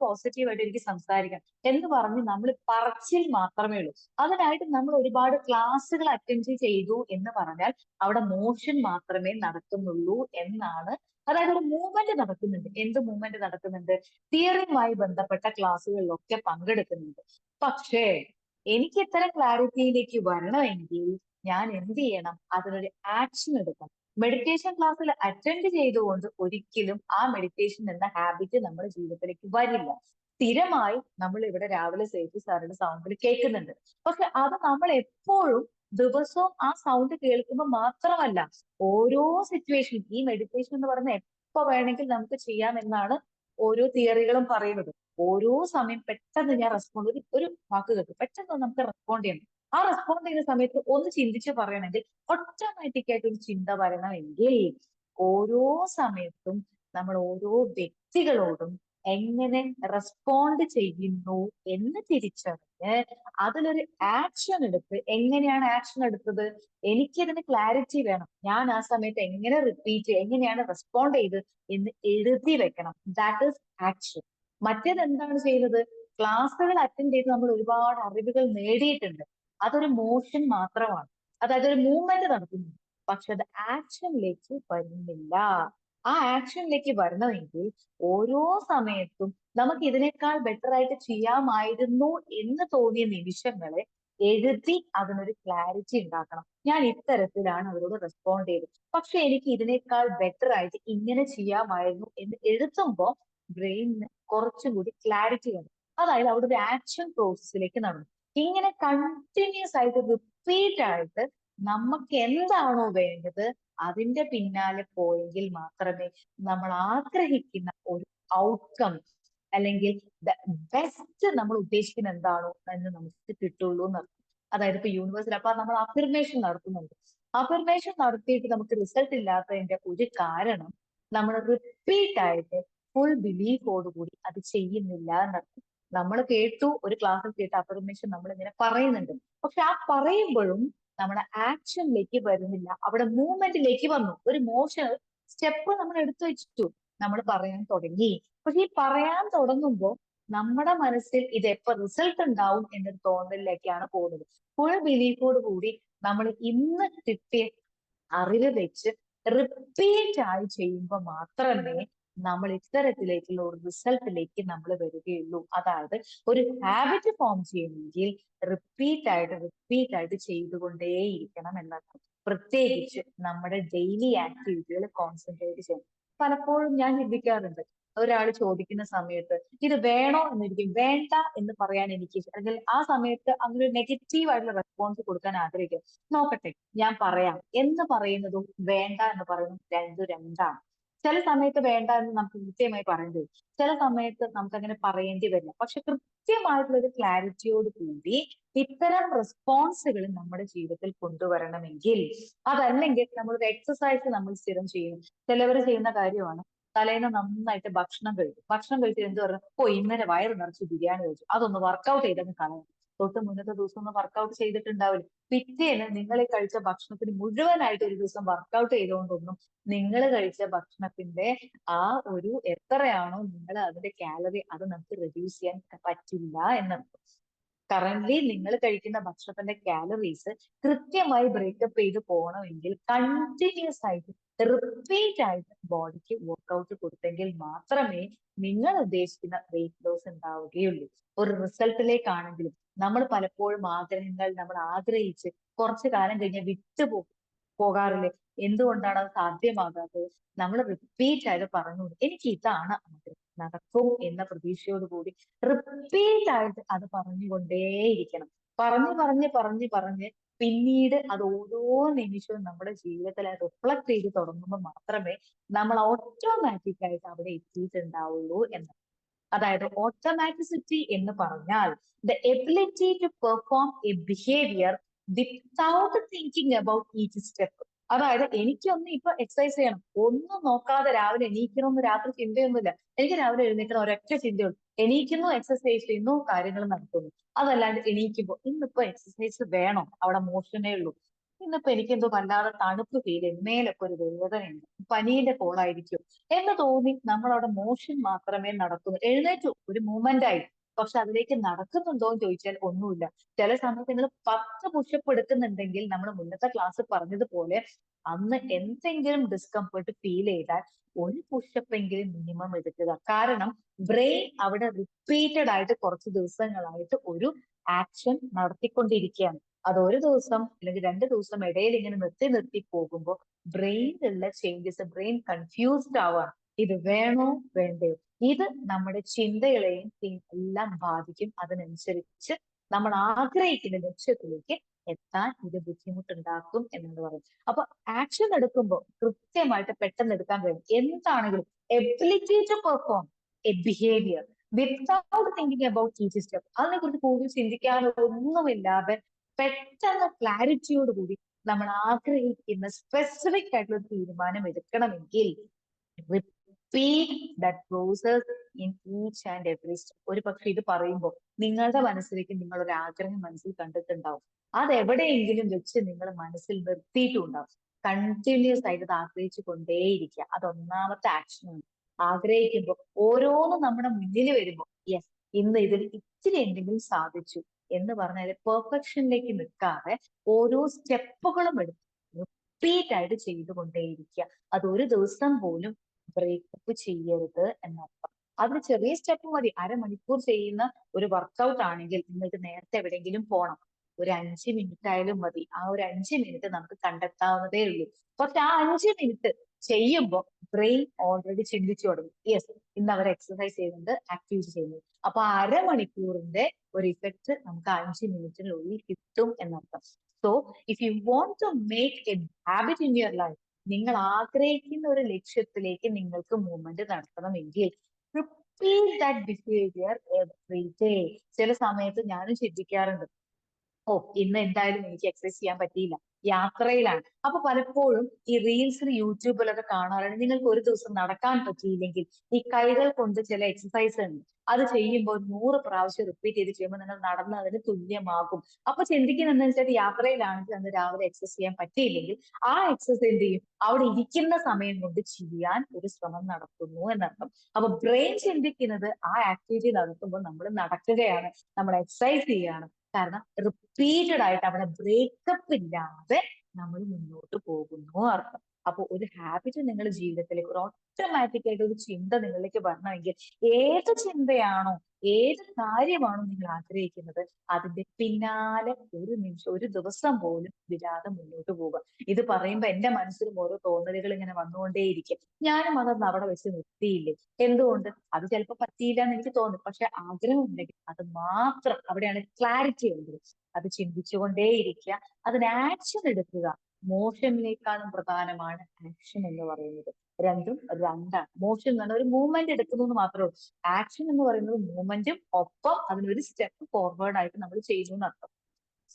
പോസിറ്റീവായിട്ട് എനിക്ക് സംസാരിക്കാം എന്ന് പറഞ്ഞ് നമ്മൾ പറച്ചിൽ മാത്രമേ ഉള്ളൂ. അതിനായിട്ട് നമ്മൾ ഒരുപാട് ക്ലാസ്സുകൾ അറ്റൻഡ് ചെയ്തു എന്ന് പറഞ്ഞാൽ അവിടെ മോഷൻ മാത്രമേ നടക്കുന്നുള്ളൂ എന്നാണ്. അതായത് ഒരു മൂവ്മെന്റ് നടക്കുന്നുണ്ട്. എന്ത് മൂവ്മെന്റ് നടക്കുന്നുണ്ട്? തിയറിയുമായി ബന്ധപ്പെട്ട ക്ലാസ്സുകളിലൊക്കെ പങ്കെടുക്കുന്നുണ്ട്. പക്ഷേ എനിക്ക് ഇത്തരം ക്ലാരിറ്റിയിലേക്ക് വരണമെങ്കിൽ ഞാൻ എന്ത് ചെയ്യണം? അതിനൊരു ആക്ഷൻ എടുക്കണം. മെഡിറ്റേഷൻ ക്ലാസ്സിൽ അറ്റൻഡ് ചെയ്തുകൊണ്ട് ഒരിക്കലും ആ മെഡിറ്റേഷൻ എന്ന ഹാബിറ്റ് നമ്മുടെ ജീവിതത്തിലേക്ക് വരില്ല. സ്ഥിരമായി നമ്മൾ ഇവിടെ രാവിലെ സേഫി സാറിന്റെ സൗണ്ടിൽ കേൾക്കുന്നുണ്ട്. പക്ഷെ അത് നമ്മൾ എപ്പോഴും ദിവസവും ആ സൗണ്ട് കേൾക്കുമ്പോൾ മാത്രമല്ല, ഓരോ സിറ്റുവേഷൻ, ഈ മെഡിറ്റേഷൻ എന്ന് പറയുന്നത് എപ്പോ വേണമെങ്കിൽ നമുക്ക് ചെയ്യാം എന്നാണ് ഓരോ തിയറികളും പറയുന്നത്. ഓരോ സമയം പെട്ടെന്ന് ഞാൻ റെസ്പോണ്ട് ഒരു വാക്ക് കേട്ടു, പെട്ടെന്ന് നമുക്ക് റെസ്പോണ്ട് ചെയ്യണം. ആ റെസ്പോണ്ട് ചെയ്യുന്ന സമയത്ത് ഒന്ന് ചിന്തിച്ച് പറയണമെങ്കിൽ ഓട്ടോമാറ്റിക് ആയിട്ട് ഒരു ചിന്ത വരണമെങ്കിൽ ഓരോ സമയത്തും നമ്മൾ ഓരോ വ്യക്തികളോടും എങ്ങനെ റെസ്പോണ്ട് ചെയ്യുന്നു എന്ന് തിരിച്ചറിഞ്ഞ് അതിലൊരു ആക്ഷൻ എടുത്ത്, എങ്ങനെയാണ് ആക്ഷൻ എടുത്തത്, എനിക്കതിന് ക്ലാരിറ്റി വേണം, ഞാൻ ആ സമയത്ത് എങ്ങനെ റിപ്പീറ്റ്, എങ്ങനെയാണ് റെസ്പോണ്ട് ചെയ്ത് എന്ന് എഴുതി വെക്കണം. That is action. മറ്റേത് എന്താണ് ചെയ്യുന്നത്? ക്ലാസ്സുകൾ അറ്റൻഡ് ചെയ്ത് നമ്മൾ ഒരുപാട് അറിവുകൾ നേടിയിട്ടുണ്ട്, അതൊരു മോഷൻ മാത്രമാണ്, അതായത് ഒരു മൂവ്മെന്റ് നടത്തുന്നു, പക്ഷെ അത് ആക്ഷനിലേക്ക് വരുന്നില്ല. ആ ആക്ഷനിലേക്ക് വരണമെങ്കിൽ ഓരോ സമയത്തും നമുക്ക് ഇതിനേക്കാൾ ബെറ്റർ ആയിട്ട് ചെയ്യാമായിരുന്നു എന്ന് തോന്നിയ നിമിഷങ്ങളെ എഴുതി അതിനൊരു ക്ലാരിറ്റി ഉണ്ടാക്കണം. ഞാൻ ഇത്തരത്തിലാണ് അവരോട് റെസ്പോണ്ട് ചെയ്തത്, പക്ഷെ എനിക്ക് ഇതിനേക്കാൾ ബെറ്റർ ആയിട്ട് ഇങ്ങനെ ചെയ്യാമായിരുന്നു എന്ന് എഴുതുമ്പോൾ ബ്രെയിനിന് കുറച്ചും കൂടി ക്ലാരിറ്റി വരും. അതായത് അവിടെ ഒരു ആക്ഷൻ പ്രോസസ്സിലേക്ക് നടന്നു. ഇങ്ങനെ കണ്ടിന്യൂസ് ആയിട്ട് റിപ്പീറ്റ് ആയിട്ട് നമുക്ക് എന്താണോ വേണ്ടത് അതിന്റെ പിന്നാലെ പോയെങ്കിൽ മാത്രമേ നമ്മൾ ആഗ്രഹിക്കുന്ന ഒരു ഔട്ട്കം അല്ലെങ്കിൽ ബെസ്റ്റ് നമ്മൾ ഉദ്ദേശിക്കുന്ന എന്താണോ എന്ന് നമുക്ക് കിട്ടുള്ളൂ എന്നർത്ഥം. അതായത് ഇപ്പൊ യൂണിവേഴ്സിൽ അപ്പൊ നമ്മൾ അഫിർമേഷൻ നടത്തുന്നുണ്ട്. അഫിർമേഷൻ നടത്തിയിട്ട് നമുക്ക് റിസൾട്ട് ഇല്ലാത്തതിന്റെ ഒരു കാരണം നമ്മൾ റിപ്പീറ്റ് ആയിട്ട് ഫുൾ ബിലീഫോടുകൂടി അത് ചെയ്യുന്നില്ല എന്നർത്ഥം. നമ്മൾ കേട്ടു, ഒരു ക്ലാസ്സിൽ കേട്ട അഫർമേഷൻ നമ്മൾ ഇങ്ങനെ പറയുന്നുണ്ട്, പക്ഷെ ആ പറയുമ്പോഴും നമ്മുടെ ആക്ഷനിലേക്ക് വരുന്നില്ല, അവിടെ മൂവ്മെന്റിലേക്ക് വന്നു, ഒരു മോഷൻ സ്റ്റെപ്പ് നമ്മൾ എടുത്തു വെച്ചിട്ടു, നമ്മൾ പറയാൻ തുടങ്ങി. പക്ഷെ ഈ പറയാൻ തുടങ്ങുമ്പോൾ നമ്മുടെ മനസ്സിൽ ഇത് എപ്പോ റിസൾട്ട് ഉണ്ടാവും എന്നൊരു തോന്നലിലേക്കാണ് പോകുന്നത്. ഫുൾ ബിലീഫോട് കൂടി നമ്മൾ ഇന്ന് കിട്ടിയ അറിവ് വെച്ച് റിപ്പീറ്റ് ആയി ചെയ്യുമ്പോൾ മാത്രമേ നമ്മൾ ഇത്തരത്തിലേക്കുള്ള ഒരു റിസൾട്ടിലേക്ക് നമ്മൾ വരികയുള്ളൂ. അതായത് ഒരു ഹാബിറ്റ് ഫോം ചെയ്യണമെങ്കിൽ റിപ്പീറ്റ് ആയിട്ട് ചെയ്തുകൊണ്ടേയിരിക്കണം എന്നർത്ഥം. പ്രത്യേകിച്ച് നമ്മുടെ ഡെയിലി ആക്ടിവിറ്റികൾ കോൺസെൻട്രേറ്റ് ചെയ്യണം. പലപ്പോഴും ഞാൻ ചിന്തിക്കാറുണ്ട്, ഒരാൾ ചോദിക്കുന്ന സമയത്ത് ഇത് വേണോ എന്നിരിക്കും, വേണ്ട എന്ന് പറയാൻ എനിക്ക്, അല്ലെങ്കിൽ ആ സമയത്ത് അങ്ങനെ ഒരു നെഗറ്റീവ് ആയിട്ടുള്ള റെസ്പോൺസ് കൊടുക്കാൻ ആഗ്രഹിക്കും. നോക്കട്ടെ, ഞാൻ പറയാം എന്ന് പറയുന്നതും വേണ്ട എന്ന് പറയുന്നതും രണ്ടാണ്. ചില സമയത്ത് വേണ്ട എന്ന് നമുക്ക് കൃത്യമായി പറയേണ്ടി വരും, ചില സമയത്ത് നമുക്ക് അങ്ങനെ പറയേണ്ടി വരില്ല. പക്ഷെ കൃത്യമായിട്ടുള്ള ഒരു ക്ലാരിറ്റിയോട് കൂടി ഇത്തരം റെസ്പോൺസുകൾ നമ്മുടെ ജീവിതത്തിൽ കൊണ്ടുവരണമെങ്കിൽ, അതല്ലെങ്കിൽ നമ്മളൊരു എക്സസൈസ് നമ്മൾ സ്ഥിരം ചെയ്യും. ചിലവർ ചെയ്യുന്ന കാര്യമാണ്, തലേന്ന് നന്നായിട്ട് ഭക്ഷണം കഴിച്ചിട്ട് എന്ത് പറഞ്ഞു, ഇന്നലെ വയറ് നിറച്ച് ബിരിയാണി കഴിച്ചു, അതൊന്ന് വർക്കൗട്ട് ചെയ്തങ്ങ് കളയാം. തൊട്ട് മുന്നത്തെ ദിവസം ഒന്ന് വർക്കൗട്ട് ചെയ്തിട്ടുണ്ടാവില്ല, പിറ്റേന്ന് നിങ്ങൾ കഴിച്ച ഭക്ഷണത്തിന് മുഴുവനായിട്ട് ഒരു ദിവസം വർക്കൗട്ട് ചെയ്തുകൊണ്ടൊന്നും നിങ്ങൾ കഴിച്ച ഭക്ഷണത്തിന്റെ ആ ഒരു എത്രയാണോ നിങ്ങൾ അതിന്റെ കാലറി അത് നമുക്ക് റെഡ്യൂസ് ചെയ്യാൻ പറ്റില്ല എന്നർത്ഥം. കറന്റ്ലി നിങ്ങൾ കഴിക്കുന്ന ഭക്ഷണത്തിന്റെ കാലറീസ് കൃത്യമായി ബ്രേക്കപ്പ് ചെയ്ത് പോകണമെങ്കിൽ കണ്ടിന്യൂസ് ആയിട്ട് റിപ്പീറ്റ് ആയിട്ട് ബോഡിക്ക് വർക്ക്ഔട്ട് കൊടുത്തെങ്കിൽ മാത്രമേ നിങ്ങൾ ഉദ്ദേശിക്കുന്ന വെയിറ്റ് ലോസ് ഉണ്ടാവുകയുള്ളൂ. ഒരു റിസൾട്ടിലേക്കാണെങ്കിലും നമ്മൾ പലപ്പോഴും ആഗ്രഹങ്ങൾ നമ്മൾ ആഗ്രഹിച്ച് കുറച്ചു കാലം കഴിഞ്ഞ് പോകാറില്ലേ? എന്തുകൊണ്ടാണ് അത് സാധ്യമാകാത്തത്? നമ്മൾ റിപ്പീറ്റ് ആയിട്ട് പറഞ്ഞു, എനിക്ക് ഇതാണ് ആഗ്രഹം, നടക്കും എന്ന പ്രതീക്ഷയോട് കൂടി റിപ്പീറ്റ് ആയിട്ട് അത് പറഞ്ഞുകൊണ്ടേയിരിക്കണം. പറഞ്ഞ് പിന്നീട് അത് ഓരോ നിമിഷവും നമ്മുടെ ജീവിതത്തിൽ റിഫ്ലക്ട് ചെയ്ത് തുടങ്ങുമ്പോൾ മാത്രമേ നമ്മൾ ഓട്ടോമാറ്റിക് ആയിട്ട് അവിടെ എത്തിയിട്ടുണ്ടാവുള്ളൂ എന്ന്. അതായത് ഓട്ടോമാറ്റിസിറ്റി എന്ന് പറഞ്ഞാൽ the ability to perform a behaviour without thinking about each step. അതായത് എനിക്കൊന്ന് ഇപ്പൊ എക്സസൈസ് ചെയ്യണം, ഒന്നും നോക്കാതെ രാവിലെ എണീക്കണമെന്ന് രാത്രി ചിന്തയൊന്നുമില്ല, എനിക്ക് രാവിലെ എഴുന്നേക്കണം ഒരൊറ്റ ചിന്തയുള്ളൂ, എണീക്കുന്നു, എക്സസൈസ് ചെയ്യുന്നു, കാര്യങ്ങൾ നടത്തുന്നു. അതല്ലാണ്ട് എണീക്കുമ്പോൾ ഇന്നിപ്പോ എക്സസൈസ് വേണോ, അവിടെ മോഷനേ ഉള്ളൂ, ഇന്നിപ്പോ എനിക്കെന്തോ വല്ലാതെ തണുപ്പ് ഫീൽ ചെയ്യും, മേലൊക്കെ ഒരു വേദനയുണ്ട്, പനീന്റെ കോളായിരിക്കും എന്ന് തോന്നി നമ്മൾ അവിടെ മോഷൻ മാത്രമേ നടക്കുന്നു. എഴുന്നേറ്റു, ഒരു മൂവ്മെന്റ് ആയി, പക്ഷെ അതിലേക്ക് നടക്കുന്നുണ്ടോ എന്ന് ചോദിച്ചാൽ ഒന്നുമില്ല. ചില സമയത്ത് നിങ്ങൾ 10 പുഷപ്പ് എടുക്കുന്നുണ്ടെങ്കിൽ നമ്മൾ മുന്നത്തെ ക്ലാസ് പറഞ്ഞതുപോലെ അന്ന് എന്തെങ്കിലും ഡിസ്കംഫർട്ട് ഫീൽ ചെയ്താൽ ഒരു പുഷപ്പ് എങ്കിലും മിനിമം എടുക്കുക. കാരണം ബ്രെയിൻ അവിടെ റിപ്പീറ്റഡ് ആയിട്ട് കുറച്ച് ദിവസങ്ങളായിട്ട് ഒരു ആക്ഷൻ നടത്തിക്കൊണ്ടിരിക്കുകയാണ്. അത് ഒരു ദിവസം അല്ലെങ്കിൽ 2 ദിവസം ഇടയിൽ ഇങ്ങനെ നിർത്തി പോകുമ്പോൾ ബ്രെയിനിലുള്ള ചേഞ്ചസ്, ബ്രെയിൻ കൺഫ്യൂസ്ഡ് ആവാണ്. ഇത് വേണോ വേണ്ടയോ? ഇത് നമ്മുടെ ചിന്തകളെയും എല്ലാം ബാധിക്കും. അതിനനുസരിച്ച് നമ്മൾ ആഗ്രഹിക്കുന്ന ലക്ഷ്യത്തിലേക്ക് എത്താൻ ഇത് ബുദ്ധിമുട്ടുണ്ടാക്കും എന്നാണ് പറയുന്നത്. അപ്പൊ ആക്ഷൻ എടുക്കുമ്പോൾ കൃത്യമായിട്ട് പെട്ടെന്ന് എടുക്കാൻ കഴിയും. എന്താണെങ്കിലും ability to perform a behaviour without thinking about each step, അതിനെ കുറിച്ച് കൂടുതൽ ചിന്തിക്കാനോ ഒന്നുമില്ലാതെ പെട്ടെന്ന് ക്ലാരിറ്റിയോട് കൂടി നമ്മൾ ആഗ്രഹിക്കുന്ന സ്പെസിഫിക് ആയിട്ടുള്ള ഒരു തീരുമാനം എടുക്കണമെങ്കിൽ repeat that process in each and every step. ഒരു പക്ഷെ ഇത് പറയുമ്പോൾ നിങ്ങളുടെ മനസ്സിലേക്ക് നിങ്ങൾ ഒരു ആഗ്രഹം മനസ്സിൽ കണ്ടിട്ടുണ്ടാവും. അത് എവിടെയെങ്കിലും വെച്ച് നിങ്ങൾ മനസ്സിൽ നിർത്തിയിട്ടുണ്ടാവും. കണ്ടിന്യൂസ് ആയിട്ട് അത് ആഗ്രഹിച്ചു കൊണ്ടേയിരിക്കുക. അത് ഒന്നാമത്തെ ആക്ഷനാണ്. ആഗ്രഹിക്കുമ്പോൾ ഓരോന്നും നമ്മുടെ മുന്നിൽ വരുമ്പോൾ യെസ് ഇന്ന് ഇതിൽ ഇച്ചിരി എന്തെങ്കിലും സാധിച്ചു എന്ന് പറഞ്ഞാൽ പെർഫെക്ഷനിലേക്ക് നിൽക്കാതെ ഓരോ സ്റ്റെപ്പുകളും എടുത്ത് റിപ്പീറ്റ് ആയിട്ട് ചെയ്തുകൊണ്ടേയിരിക്കുക. അത് ഒരു ദിവസം പോലും ബ്രേക്കപ്പ് ചെയ്യരുത് എന്നർത്ഥം. അതിന് ചെറിയ സ്റ്റെപ്പ് മതി. 1/2 മണിക്കൂർ ചെയ്യുന്ന ഒരു വർക്കൗട്ട് ആണെങ്കിൽ നിങ്ങൾക്ക് നേരത്തെ എവിടെയെങ്കിലും പോകണം, ഒരു 5 മിനിറ്റ് ആയാലും മതി. ആ ഒരു 5 മിനിറ്റ് നമുക്ക് കണ്ടെത്താവുന്നതേ ഉള്ളൂ. പക്ഷെ ആ 5 മിനിറ്റ് ചെയ്യുമ്പോൾ ബ്രെയിൻ ഓൾറെഡി ചിന്തിച്ചു തുടങ്ങും, യെസ് ഇന്ന് അവർ എക്സസൈസ് ചെയ്യുന്നുണ്ട്, ആക്ടിവിറ്റി ചെയ്യുന്നത്. അപ്പൊ 1/2 മണിക്കൂറിന്റെ ഒരു ഇഫക്റ്റ് നമുക്ക് 5 മിനിറ്റിനുള്ളിൽ കിട്ടും എന്നർത്ഥം. So if you want to make a habit in your life, നിങ്ങൾ ആഗ്രഹിക്കുന്ന ഒരു ലക്ഷ്യത്തിലേക്ക് നിങ്ങൾക്ക് മൂവ്മെന്റ് നടത്തണമെങ്കിൽ repeat that behaviour every day. ചില സമയത്ത് ഞാനും ചിന്തിക്കാറുണ്ട്, ഓ ഇന്ന് എന്തായാലും എനിക്ക് എക്സസൈസ് ചെയ്യാൻ പറ്റിയില്ല, യാത്രയിലാണ്. അപ്പൊ പലപ്പോഴും ഈ റീൽസിൽ യൂട്യൂബിലൊക്കെ കാണാറുണ്ട്, നിങ്ങൾക്ക് ഒരു ദിവസം നടക്കാൻ പറ്റിയില്ലെങ്കിൽ ഈ കൈകൾ കൊണ്ട് ചില എക്സസൈസ് ഉണ്ട്, അത് ചെയ്യുമ്പോൾ 100 പ്രാവശ്യം റിപ്പീറ്റ് ചെയ്ത് ചെയ്യുമ്പോൾ നിങ്ങൾ നടന്ന് അതിന് തുല്യമാകും. അപ്പൊ ചിന്തിക്കുന്ന എന്താ വെച്ചാൽ യാത്രയിലാണെങ്കിൽ അന്ന് രാവിലെ എക്സസൈസ് ചെയ്യാൻ പറ്റിയില്ലെങ്കിൽ ആ എക്സസൈസ് എന്ത് ചെയ്യും, അവിടെ ഇരിക്കുന്ന സമയം കൊണ്ട് ചെയ്യാൻ ഒരു ശ്രമം നടത്തുന്നു എന്നർത്ഥം. അപ്പൊ ബ്രെയിൻ ചിന്തിക്കുന്നത് ആ ആക്ടിവിറ്റി നടത്തുമ്പോൾ നമ്മൾ നടക്കുകയാണ്, നമ്മൾ എക്സസൈസ് ചെയ്യുകയാണ്. കാരണം റിപ്പീറ്റഡ് ആയിട്ട് അവിടെ ബ്രേക്കപ്പ് ഇല്ലാതെ നമ്മൾ മുന്നോട്ട് പോകുന്നു അർത്ഥം. അപ്പൊ ഒരു ഹാബിറ്റ് നിങ്ങളുടെ ജീവിതത്തിലേക്ക് ഒരു ഓട്ടോമാറ്റിക് ആയിട്ട് ഒരു ചിന്ത നിങ്ങളിലേക്ക് വരണമെങ്കിൽ ഏത് ചിന്തയാണോ ഏത് കാര്യമാണോ നിങ്ങൾ ആഗ്രഹിക്കുന്നത് അതിന്റെ പിന്നാലെ ഒരു നിമിഷം ഒരു ദിവസം പോലും വിടാതെ മുന്നോട്ട് പോവുക. ഇത് പറയുമ്പോൾ എന്റെ മനസ്സിലും ഓരോ തോന്നലുകൾ ഇങ്ങനെ വന്നുകൊണ്ടേയിരിക്കും. ഞാനും അതൊന്ന് അവിടെ വെച്ച് നിർത്തിയില്ലേ, എന്തുകൊണ്ട്? അത് ചിലപ്പോൾ പറ്റിയില്ല എന്ന് എനിക്ക് തോന്നും. പക്ഷെ ആഗ്രഹം ഉണ്ടെങ്കിൽ അത് മാത്രം, അവിടെയാണ് ക്ലാരിറ്റി ഉള്ളത്. അത് ചിന്തിച്ചുകൊണ്ടേയിരിക്കുക, അതിന് ആക്ഷൻ എടുക്കുക. മോഷനിലേക്കാളും പ്രധാനമാണ് ആക്ഷൻ എന്ന് പറയുന്നത്. രണ്ടും രണ്ടാണ്. മോഷൻ എന്ന് പറഞ്ഞാൽ ഒരു മൂവ്മെന്റ് എടുക്കുന്നു എന്ന് മാത്രമേ ഉള്ളൂ. ആക്ഷൻ എന്ന് പറയുന്നത് മൂവ്മെന്റും ഒപ്പം അതിനൊരു സ്റ്റെപ്പ് ഫോർവേഡ് ആയിട്ട് നമ്മൾ ചെയ്യുന്നു എന്നർത്ഥം.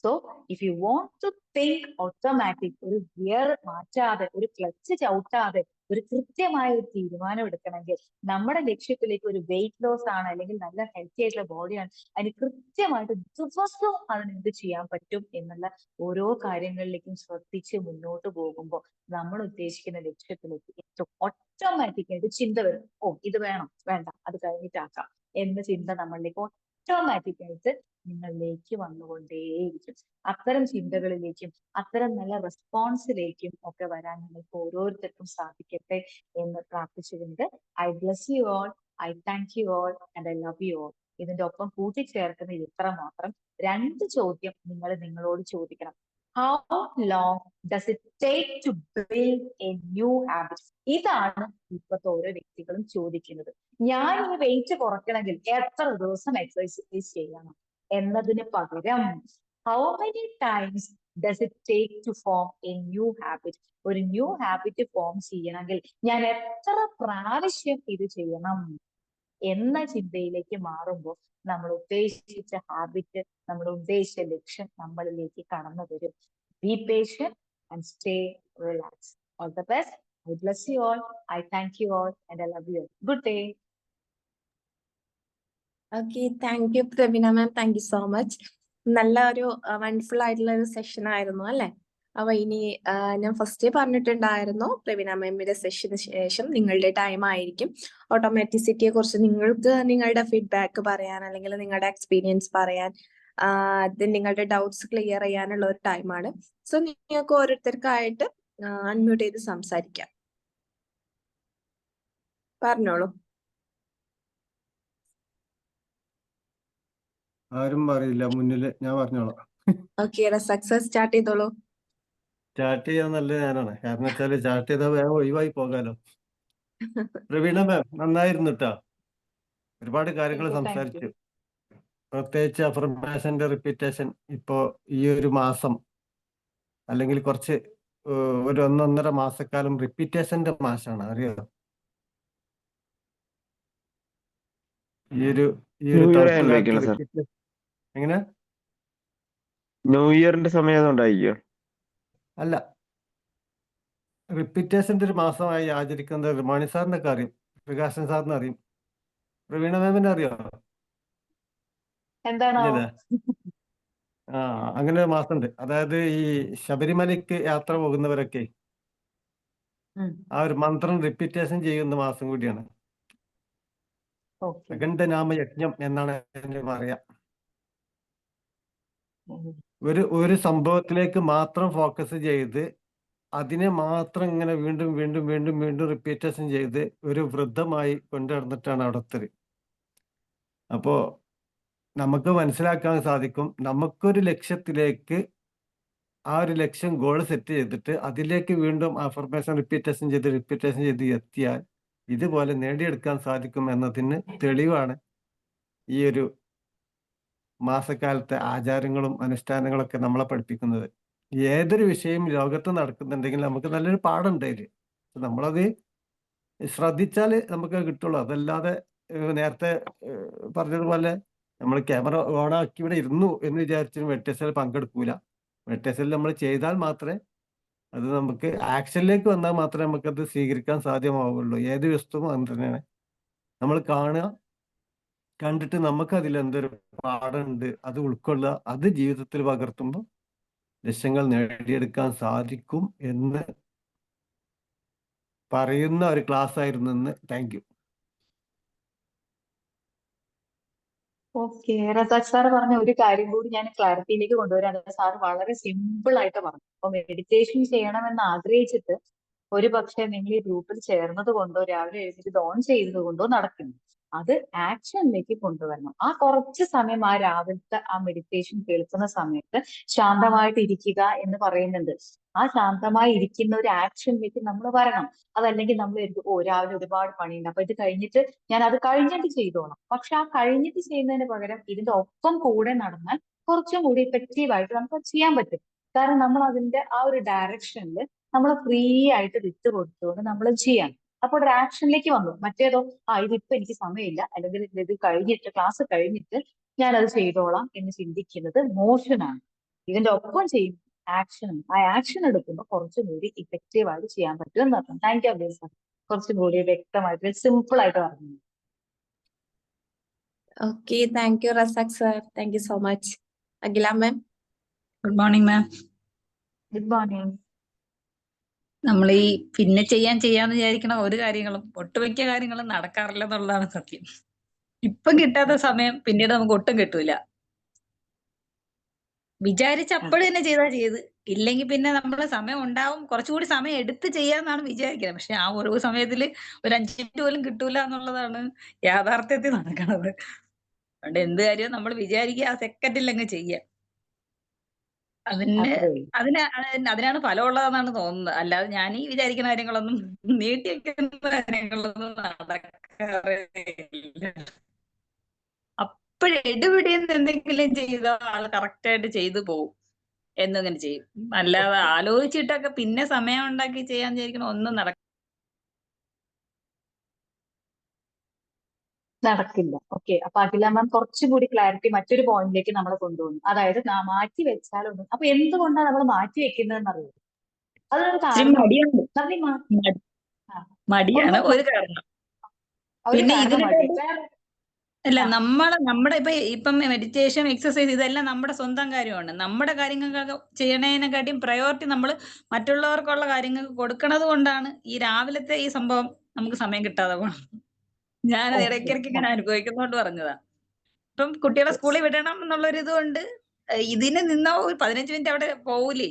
So if you want to think automatic, ഒരു ഗിയർ മാറ്റാതെ ഒരു ക്ലച്ച് ചവിട്ടാതെ ഒരു കൃത്യമായ ഒരു തീരുമാനം എടുക്കണമെങ്കിൽ നമ്മുടെ ലക്ഷ്യത്തിലേക്ക് ഒരു വെയിറ്റ് ലോസ് ആണ് അല്ലെങ്കിൽ നല്ല ഹെൽത്തി ആയിട്ടുള്ള ബോഡിയാണ്, അതിന് കൃത്യമായിട്ട് ദിവസവും അതിന് എന്ത് ചെയ്യാൻ പറ്റും എന്നുള്ള ഓരോ കാര്യങ്ങളിലേക്കും ശ്രദ്ധിച്ച് മുന്നോട്ട് പോകുമ്പോൾ നമ്മൾ ഉദ്ദേശിക്കുന്ന ലക്ഷ്യത്തിലേക്ക് എത്തും. ഓട്ടോമാറ്റിക് ആയിട്ട് ചിന്ത വരും, ഓ ഇത് വേണം, വേണ്ട അത് കഴിഞ്ഞിട്ടാക്കാം എന്ന ചിന്ത നമ്മളിലേക്ക് ഓട്ടോമാറ്റിക് ആയിട്ട് നിങ്ങളിലേക്ക് വന്നുകൊണ്ടേയിരിക്കും. അത്തരം ചിന്തകളിലേക്കും അത്തരം നല്ല റെസ്പോൺസിലേക്കും ഒക്കെ വരാൻ നിങ്ങൾക്ക് ഓരോരുത്തർക്കും സാധിക്കട്ടെ എന്ന് പ്രാർത്ഥിച്ചുകൊണ്ട് I bless you all, I thank you all and I love you all. ഇതിന്റെ ഒപ്പം കൂട്ടിച്ചേർക്കുന്ന ഇത്ര മാത്രം 2 ചോദ്യം നിങ്ങൾ നിങ്ങളോട് ചോദിക്കണം. How long does it take to build a new habit? ഇതാണ് ഇപ്പോഴത്തെ ഓരോ വ്യക്തികളും ചോദിക്കുന്നത്. ഞാൻ ഈ വെയിറ്റ് കുറയ്ക്കണമെങ്കിൽ എത്ര ദിവസം എക്സസൈസ് ചെയ്യണം എന്നതിന് പകരം how many times does it take to form a new habit? ഒരു ന്യൂ ഹാബിറ്റ് ഫോം ചെയ്യണമെങ്കിൽ ഞാൻ എത്ര പ്രാവശ്യം ഇത് ചെയ്യണം എന്ന ചിന്തയിലേക്ക് മാറുമ്പോൾ നമ്മൾ ഉദ്ദേശിച്ച ഹാബിറ്റ്, നമ്മൾ ഉദ്ദേശിച്ച ലക്ഷ്യം നമ്മളിലേക്ക് കടന്നു വരും. B patient and stay relax. All the best. I bless you all. I thank you all and I love you all. Good day. Okay, thank U Praveena ma'am, thank you so much. നല്ല ഒരു wonderful ആയിട്ടുള്ള ഒരു session ആയിരുന്നു അല്ലെ. അപ്പൊ ഇനി ഞാൻ first പറഞ്ഞിട്ടുണ്ടായിരുന്നു, പ്രവീണ മാമിന്റെ സെഷന് ശേഷം നിങ്ങളുടെ ടൈം ആയിരിക്കും ഓട്ടോമാറ്റിസിറ്റിയെ കുറിച്ച് നിങ്ങൾക്ക് നിങ്ങളുടെ ഫീഡ്ബാക്ക് പറയാൻ അല്ലെങ്കിൽ നിങ്ങളുടെ എക്സ്പീരിയൻസ് പറയാൻ, നിങ്ങളുടെ ഡൗട്ട്സ് ക്ലിയർ ചെയ്യാനുള്ള ഒരു ടൈമാണ്. സോ നിങ്ങൾക്ക് ഓരോരുത്തർക്കായിട്ട് അൺമ്യൂട്ട് ചെയ്ത് സംസാരിക്കാം. പറഞ്ഞോളൂ. ആരും പറയില്ല മുന്നില്, ഞാൻ പറഞ്ഞോളാം. ഓക്കെ സക്സസ് സ്റ്റാർട്ട് ചെയ്തോളൂ. സ്റ്റാർട്ട് ചെയ്യാൻ നല്ല ഞാനാണ്. കാരണം വെച്ചാല് സ്റ്റാർട്ട് ചെയ്താൽ വേഗം ഒഴിവായി പോകാലോ. പ്രവീണ മാം നന്നായിരുന്നു കേട്ടോ. ഒരുപാട് കാര്യങ്ങൾ താങ്ക് യു. സംസാരിച്ചു. പ്രത്യേകിച്ച് അഫർമേഷന്റെ റിപ്പീറ്റേഷൻ ഇപ്പോ ഈ ഒരു മാസം അല്ലെങ്കിൽ കുറച്ച് ഒരു 1.5 മാസക്കാലം റിപ്പീറ്റേഷന്റെ മാസമാണ്, അറിയോ? ഈ ഒരു ന്യൂ ഇയർ തണുപ്പ് കാലത്ത് ആയിരിക്കണം സാർ. റിപ്പീറ്റേഷൻ എങ്ങനെ ന്യൂ ഇയറിന്റെ സമയം ഉണ്ടായിരിക്കും. അല്ല, റിപ്പീറ്റേഷന്റെ ഒരു മാസമായി ആചരിക്കുന്നത് മണി സാറിനൊക്കെ അറിയും, പ്രകാശൻ സാറിന് അറിയും, പ്രവീണ മാമിനെ അറിയോ? എന്താണാവോ? ഇല്ലല്ലേ? ആ, അങ്ങനെ ഒരു മാസമുണ്ട്. അതായത് ഈ ശബരിമലയ്ക്ക് യാത്ര പോകുന്നവരൊക്കെ ഉം. ആ ഒരു മന്ത്രം റിപ്പീറ്റേഷൻ ചെയ്യുന്ന മാസം കൂടിയാണ്. ഓക്കെ. അഖണ്ഡനാമ യജ്ഞം എന്നാണ് അതിന് പറയാ. ഉം. ഒരു സംഭവത്തിലേക്ക് മാത്രം ഫോക്കസ് ചെയ്ത് അതിനെ മാത്രം ഇങ്ങനെ വീണ്ടും വീണ്ടും വീണ്ടും വീണ്ടും റിപ്പീറ്റേഷൻ ചെയ്ത് ഒരു വൃദ്ധമായി കൊണ്ടു നടന്നിട്ടാണ് അവിടുത്തെ. അപ്പോ നമുക്ക് മനസ്സിലാക്കാൻ സാധിക്കും, നമുക്കൊരു ലക്ഷ്യത്തിലേക്ക് ആ ഒരു ലക്ഷ്യം ഗോൾ സെറ്റ് ചെയ്തിട്ട് അതിലേക്ക് വീണ്ടും അഫർമേഷൻ റിപ്പീറ്റേഷൻ ചെയ്ത് എത്തിയാൽ ഇതുപോലെ നേടിയെടുക്കാൻ സാധിക്കും എന്നതിന് തെളിവാണ് ഈ ഒരു മാസക്കാലത്തെ ആചാരങ്ങളും അനുഷ്ഠാനങ്ങളൊക്കെ നമ്മളെ പഠിപ്പിക്കുന്നത്. ഏതൊരു വിഷയം ലോകത്ത് നടക്കുന്നുണ്ടെങ്കിൽ നമുക്ക് നല്ലൊരു പാഠമുണ്ട് അതിൽ. നമ്മളത് ശ്രദ്ധിച്ചാൽ നമുക്ക് കിട്ടുള്ളൂ. അതല്ലാതെ നേരത്തെ പറഞ്ഞതുപോലെ നമ്മൾ ക്യാമറ ഓണാക്കി ഇവിടെ ഇരുന്നു എന്ന് വിചാരിച്ച് വെട്ടേഴ്സിൽ പങ്കെടുക്കൂല. വെട്ടേഴ്സിൽ നമ്മൾ ചെയ്താൽ മാത്രമേ അത് നമുക്ക് ആക്ഷനിലേക്ക് വന്നാൽ മാത്രമേ നമുക്കത് സ്വീകരിക്കാൻ സാധ്യമാവുള്ളൂ. ഏത് വസ്തുവും അങ്ങനെ തന്നെയാണ്. നമ്മൾ കാണുക, കണ്ടിട്ട് നമുക്ക് അതിൽ എന്തൊരു പാഠമുണ്ട് അത് ഉൾക്കൊള്ളുക, അത് ജീവിതത്തിൽ പകർത്തുമ്പോൾ ലക്ഷ്യങ്ങൾ നേടിയെടുക്കാൻ സാധിക്കും എന്ന് പറയുന്ന ഒരു ക്ലാസ് ആയിരുന്നു ഇന്ന്. Thank you. Okay. Razak sir പറഞ്ഞ ഒരു കാര്യം കൂടി ഞാൻ ക്ലാരിറ്റിയിലേക്ക് കൊണ്ടുവരാൻ. സാർ വളരെ സിമ്പിൾ ആയിട്ട് പറഞ്ഞു. അപ്പൊ മെഡിറ്റേഷൻ ചെയ്യണമെന്ന് ആഗ്രഹിച്ചിട്ട് ഒരു പക്ഷേ നിങ്ങൾ ഈ ഗ്രൂപ്പിൽ ചേർന്നത് കൊണ്ടോ രാവിലെ എഴുന്നേറ്റ് ഇത് ഓൺ ചെയ്തത് കൊണ്ടോ നടക്കുന്നു. അത് ആക്ഷനിലേക്ക് കൊണ്ടുവരണം. ആ കുറച്ച് സമയം ആ രാവിലത്തെ ആ മെഡിറ്റേഷൻ കേൾക്കുന്ന സമയത്ത് ശാന്തമായിട്ട് ഇരിക്കുക എന്ന് പറയുന്നുണ്ട്. ആ ശാന്തമായി ഇരിക്കുന്ന ഒരു ആക്ഷനിലേക്ക് നമ്മൾ വരണം. അതല്ലെങ്കിൽ നമ്മൾ രാവിലെ ഒരുപാട് പണിയുണ്ട്, അപ്പൊ ഇത് കഴിഞ്ഞിട്ട് ഞാൻ അത് കഴിഞ്ഞിട്ട് ചെയ്തോളാം. പക്ഷെ ആ കഴിഞ്ഞിട്ട് ചെയ്യുന്നതിന് പകരം ഇതിന്റെ ഒപ്പം കൂടെ നടന്നാൽ കുറച്ചും കൂടി എഫക്റ്റീവായിട്ട് നമുക്ക് ചെയ്യാൻ പറ്റും. കാരണം നമ്മൾ അതിന്റെ ആ ഒരു ഡയറക്ഷനിൽ നമ്മൾ ഫ്രീ ആയിട്ട് വിട്ട് കൊടുത്തുകൊണ്ട് നമ്മൾ ചെയ്യാം. അപ്പോൾ ഒരു ആക്ഷനിലേക്ക് വന്നു. മറ്റേതോ ഇതിപ്പോ എനിക്ക് സമയമില്ല, അല്ലെങ്കിൽ ഇത് കഴിഞ്ഞിട്ട് ക്ലാസ് കഴിഞ്ഞിട്ട് ഞാൻ അത് ചെയ്തോളാം എന്ന് ചിന്തിക്കുന്നത് മോശനാണ്. ഇതിന്റെ ഒപ്പം ചെയ്യും ആക്ഷൻ. ആ ആക്ഷൻ എടുക്കുമ്പോൾ കുറച്ചും കൂടി ഇഫക്റ്റീവായിട്ട് ചെയ്യാൻ പറ്റും എന്ന് പറഞ്ഞു. താങ്ക് യു അബ്ദുൽ സാർ, കുറച്ചും കൂടി വ്യക്തമായിട്ട് സിമ്പിൾ ആയിട്ട് പറഞ്ഞു. Okay, thank U Razak sir, thank you so much. Akhila ma'am. Good morning ma'am. Good morning. നമ്മൾ ഈ പിന്നെ ചെയ്യാന്ന് വിചാരിക്കണ ഒരു കാര്യങ്ങളും ഒട്ടുമിക്ക കാര്യങ്ങളും നടക്കാറില്ല എന്നുള്ളതാണ് സത്യം. ഇപ്പം കിട്ടാത്ത സമയം പിന്നീട് നമുക്ക് ഒട്ടും കിട്ടൂല. വിചാരിച്ച അപ്പോഴും തന്നെ ചെയ്ത് ഇല്ലെങ്കിൽ പിന്നെ നമ്മള് സമയം ഉണ്ടാവും, കുറച്ചുകൂടി സമയം എടുത്ത് ചെയ്യാന്നാണ് വിചാരിക്കുന്നത്. പക്ഷെ ആ ഒരു സമയത്തിൽ ഒരു 5 മിനിറ്റ് പോലും കിട്ടൂല എന്നുള്ളതാണ് യാഥാർത്ഥ്യത്തിൽ നടക്കണത്. അതുകൊണ്ട് എന്ത് കാര്യവും നമ്മൾ വിചാരിക്കുക ആ സെക്കൻഡിൽ അങ്ങ് ചെയ്യുക. അതിനാണ് ഫലമുള്ളതെന്നാണ് തോന്നുന്നത്. അല്ലാതെ ഞാൻ ഈ വിചാരിക്കുന്ന കാര്യങ്ങളൊന്നും നീട്ടി വെക്കുന്ന കാര്യങ്ങളൊന്നും നടക്കാറില്ല. അപ്പോഴെടുപിടിയെന്ന് എന്തെങ്കിലും ചെയ്തോ ആൾ കറക്റ്റായിട്ട് ചെയ്തു പോകും എന്നങ്ങനെ ചെയ്യും. അല്ലാതെ ആലോചിച്ചിട്ടൊക്കെ പിന്നെ സമയം ഉണ്ടാക്കി ചെയ്യാൻ വിചാരിക്കണ ഒന്നും നടക്കില്ല. ഓക്കെ. അപ്പൊ അഖില മാം കുറച്ചുകൂടി ക്ലാരിറ്റി മറ്റൊരു പോയിന്റിലേക്ക് നമ്മൾ കൊണ്ടുപോകുന്നു. അതായത് മാറ്റി വെച്ചാലൊന്നും. അപ്പൊ എന്തുകൊണ്ടാണ് നമ്മൾ മാറ്റി വെക്കുന്നതെന്ന് അറിയാം. അതിനൊരു കാരണം മടിയാണ് ഒരു കാരണം. പിന്നെ അല്ല, നമ്മുടെ ഇപ്പം മെഡിറ്റേഷൻ, എക്സസൈസ് ഇതെല്ലാം നമ്മുടെ സ്വന്തം കാര്യമാണ്. നമ്മുടെ കാര്യങ്ങൾക്ക് ചെയ്യണതിനെക്കാട്ടിയും പ്രയോറിറ്റി നമ്മൾ മറ്റുള്ളവർക്കുള്ള കാര്യങ്ങൾക്ക് കൊടുക്കണത് കൊണ്ടാണ് ഈ രാവിലത്തെ ഈ സംഭവം നമുക്ക് സമയം കിട്ടാതെ പോകണം. ഞാൻ ഇടയ്ക്കിടയ്ക്ക് ഇങ്ങനെ അനുഭവിക്കുന്നോണ്ട് പറഞ്ഞതാ. ഇപ്പം കുട്ടികളെ സ്കൂളിൽ വിടണം എന്നുള്ളൊരു ഇതുകൊണ്ട് ഇതിന് നിന്ന ഒരു 15 മിനിറ്റ് അവിടെ പോവൂലേ.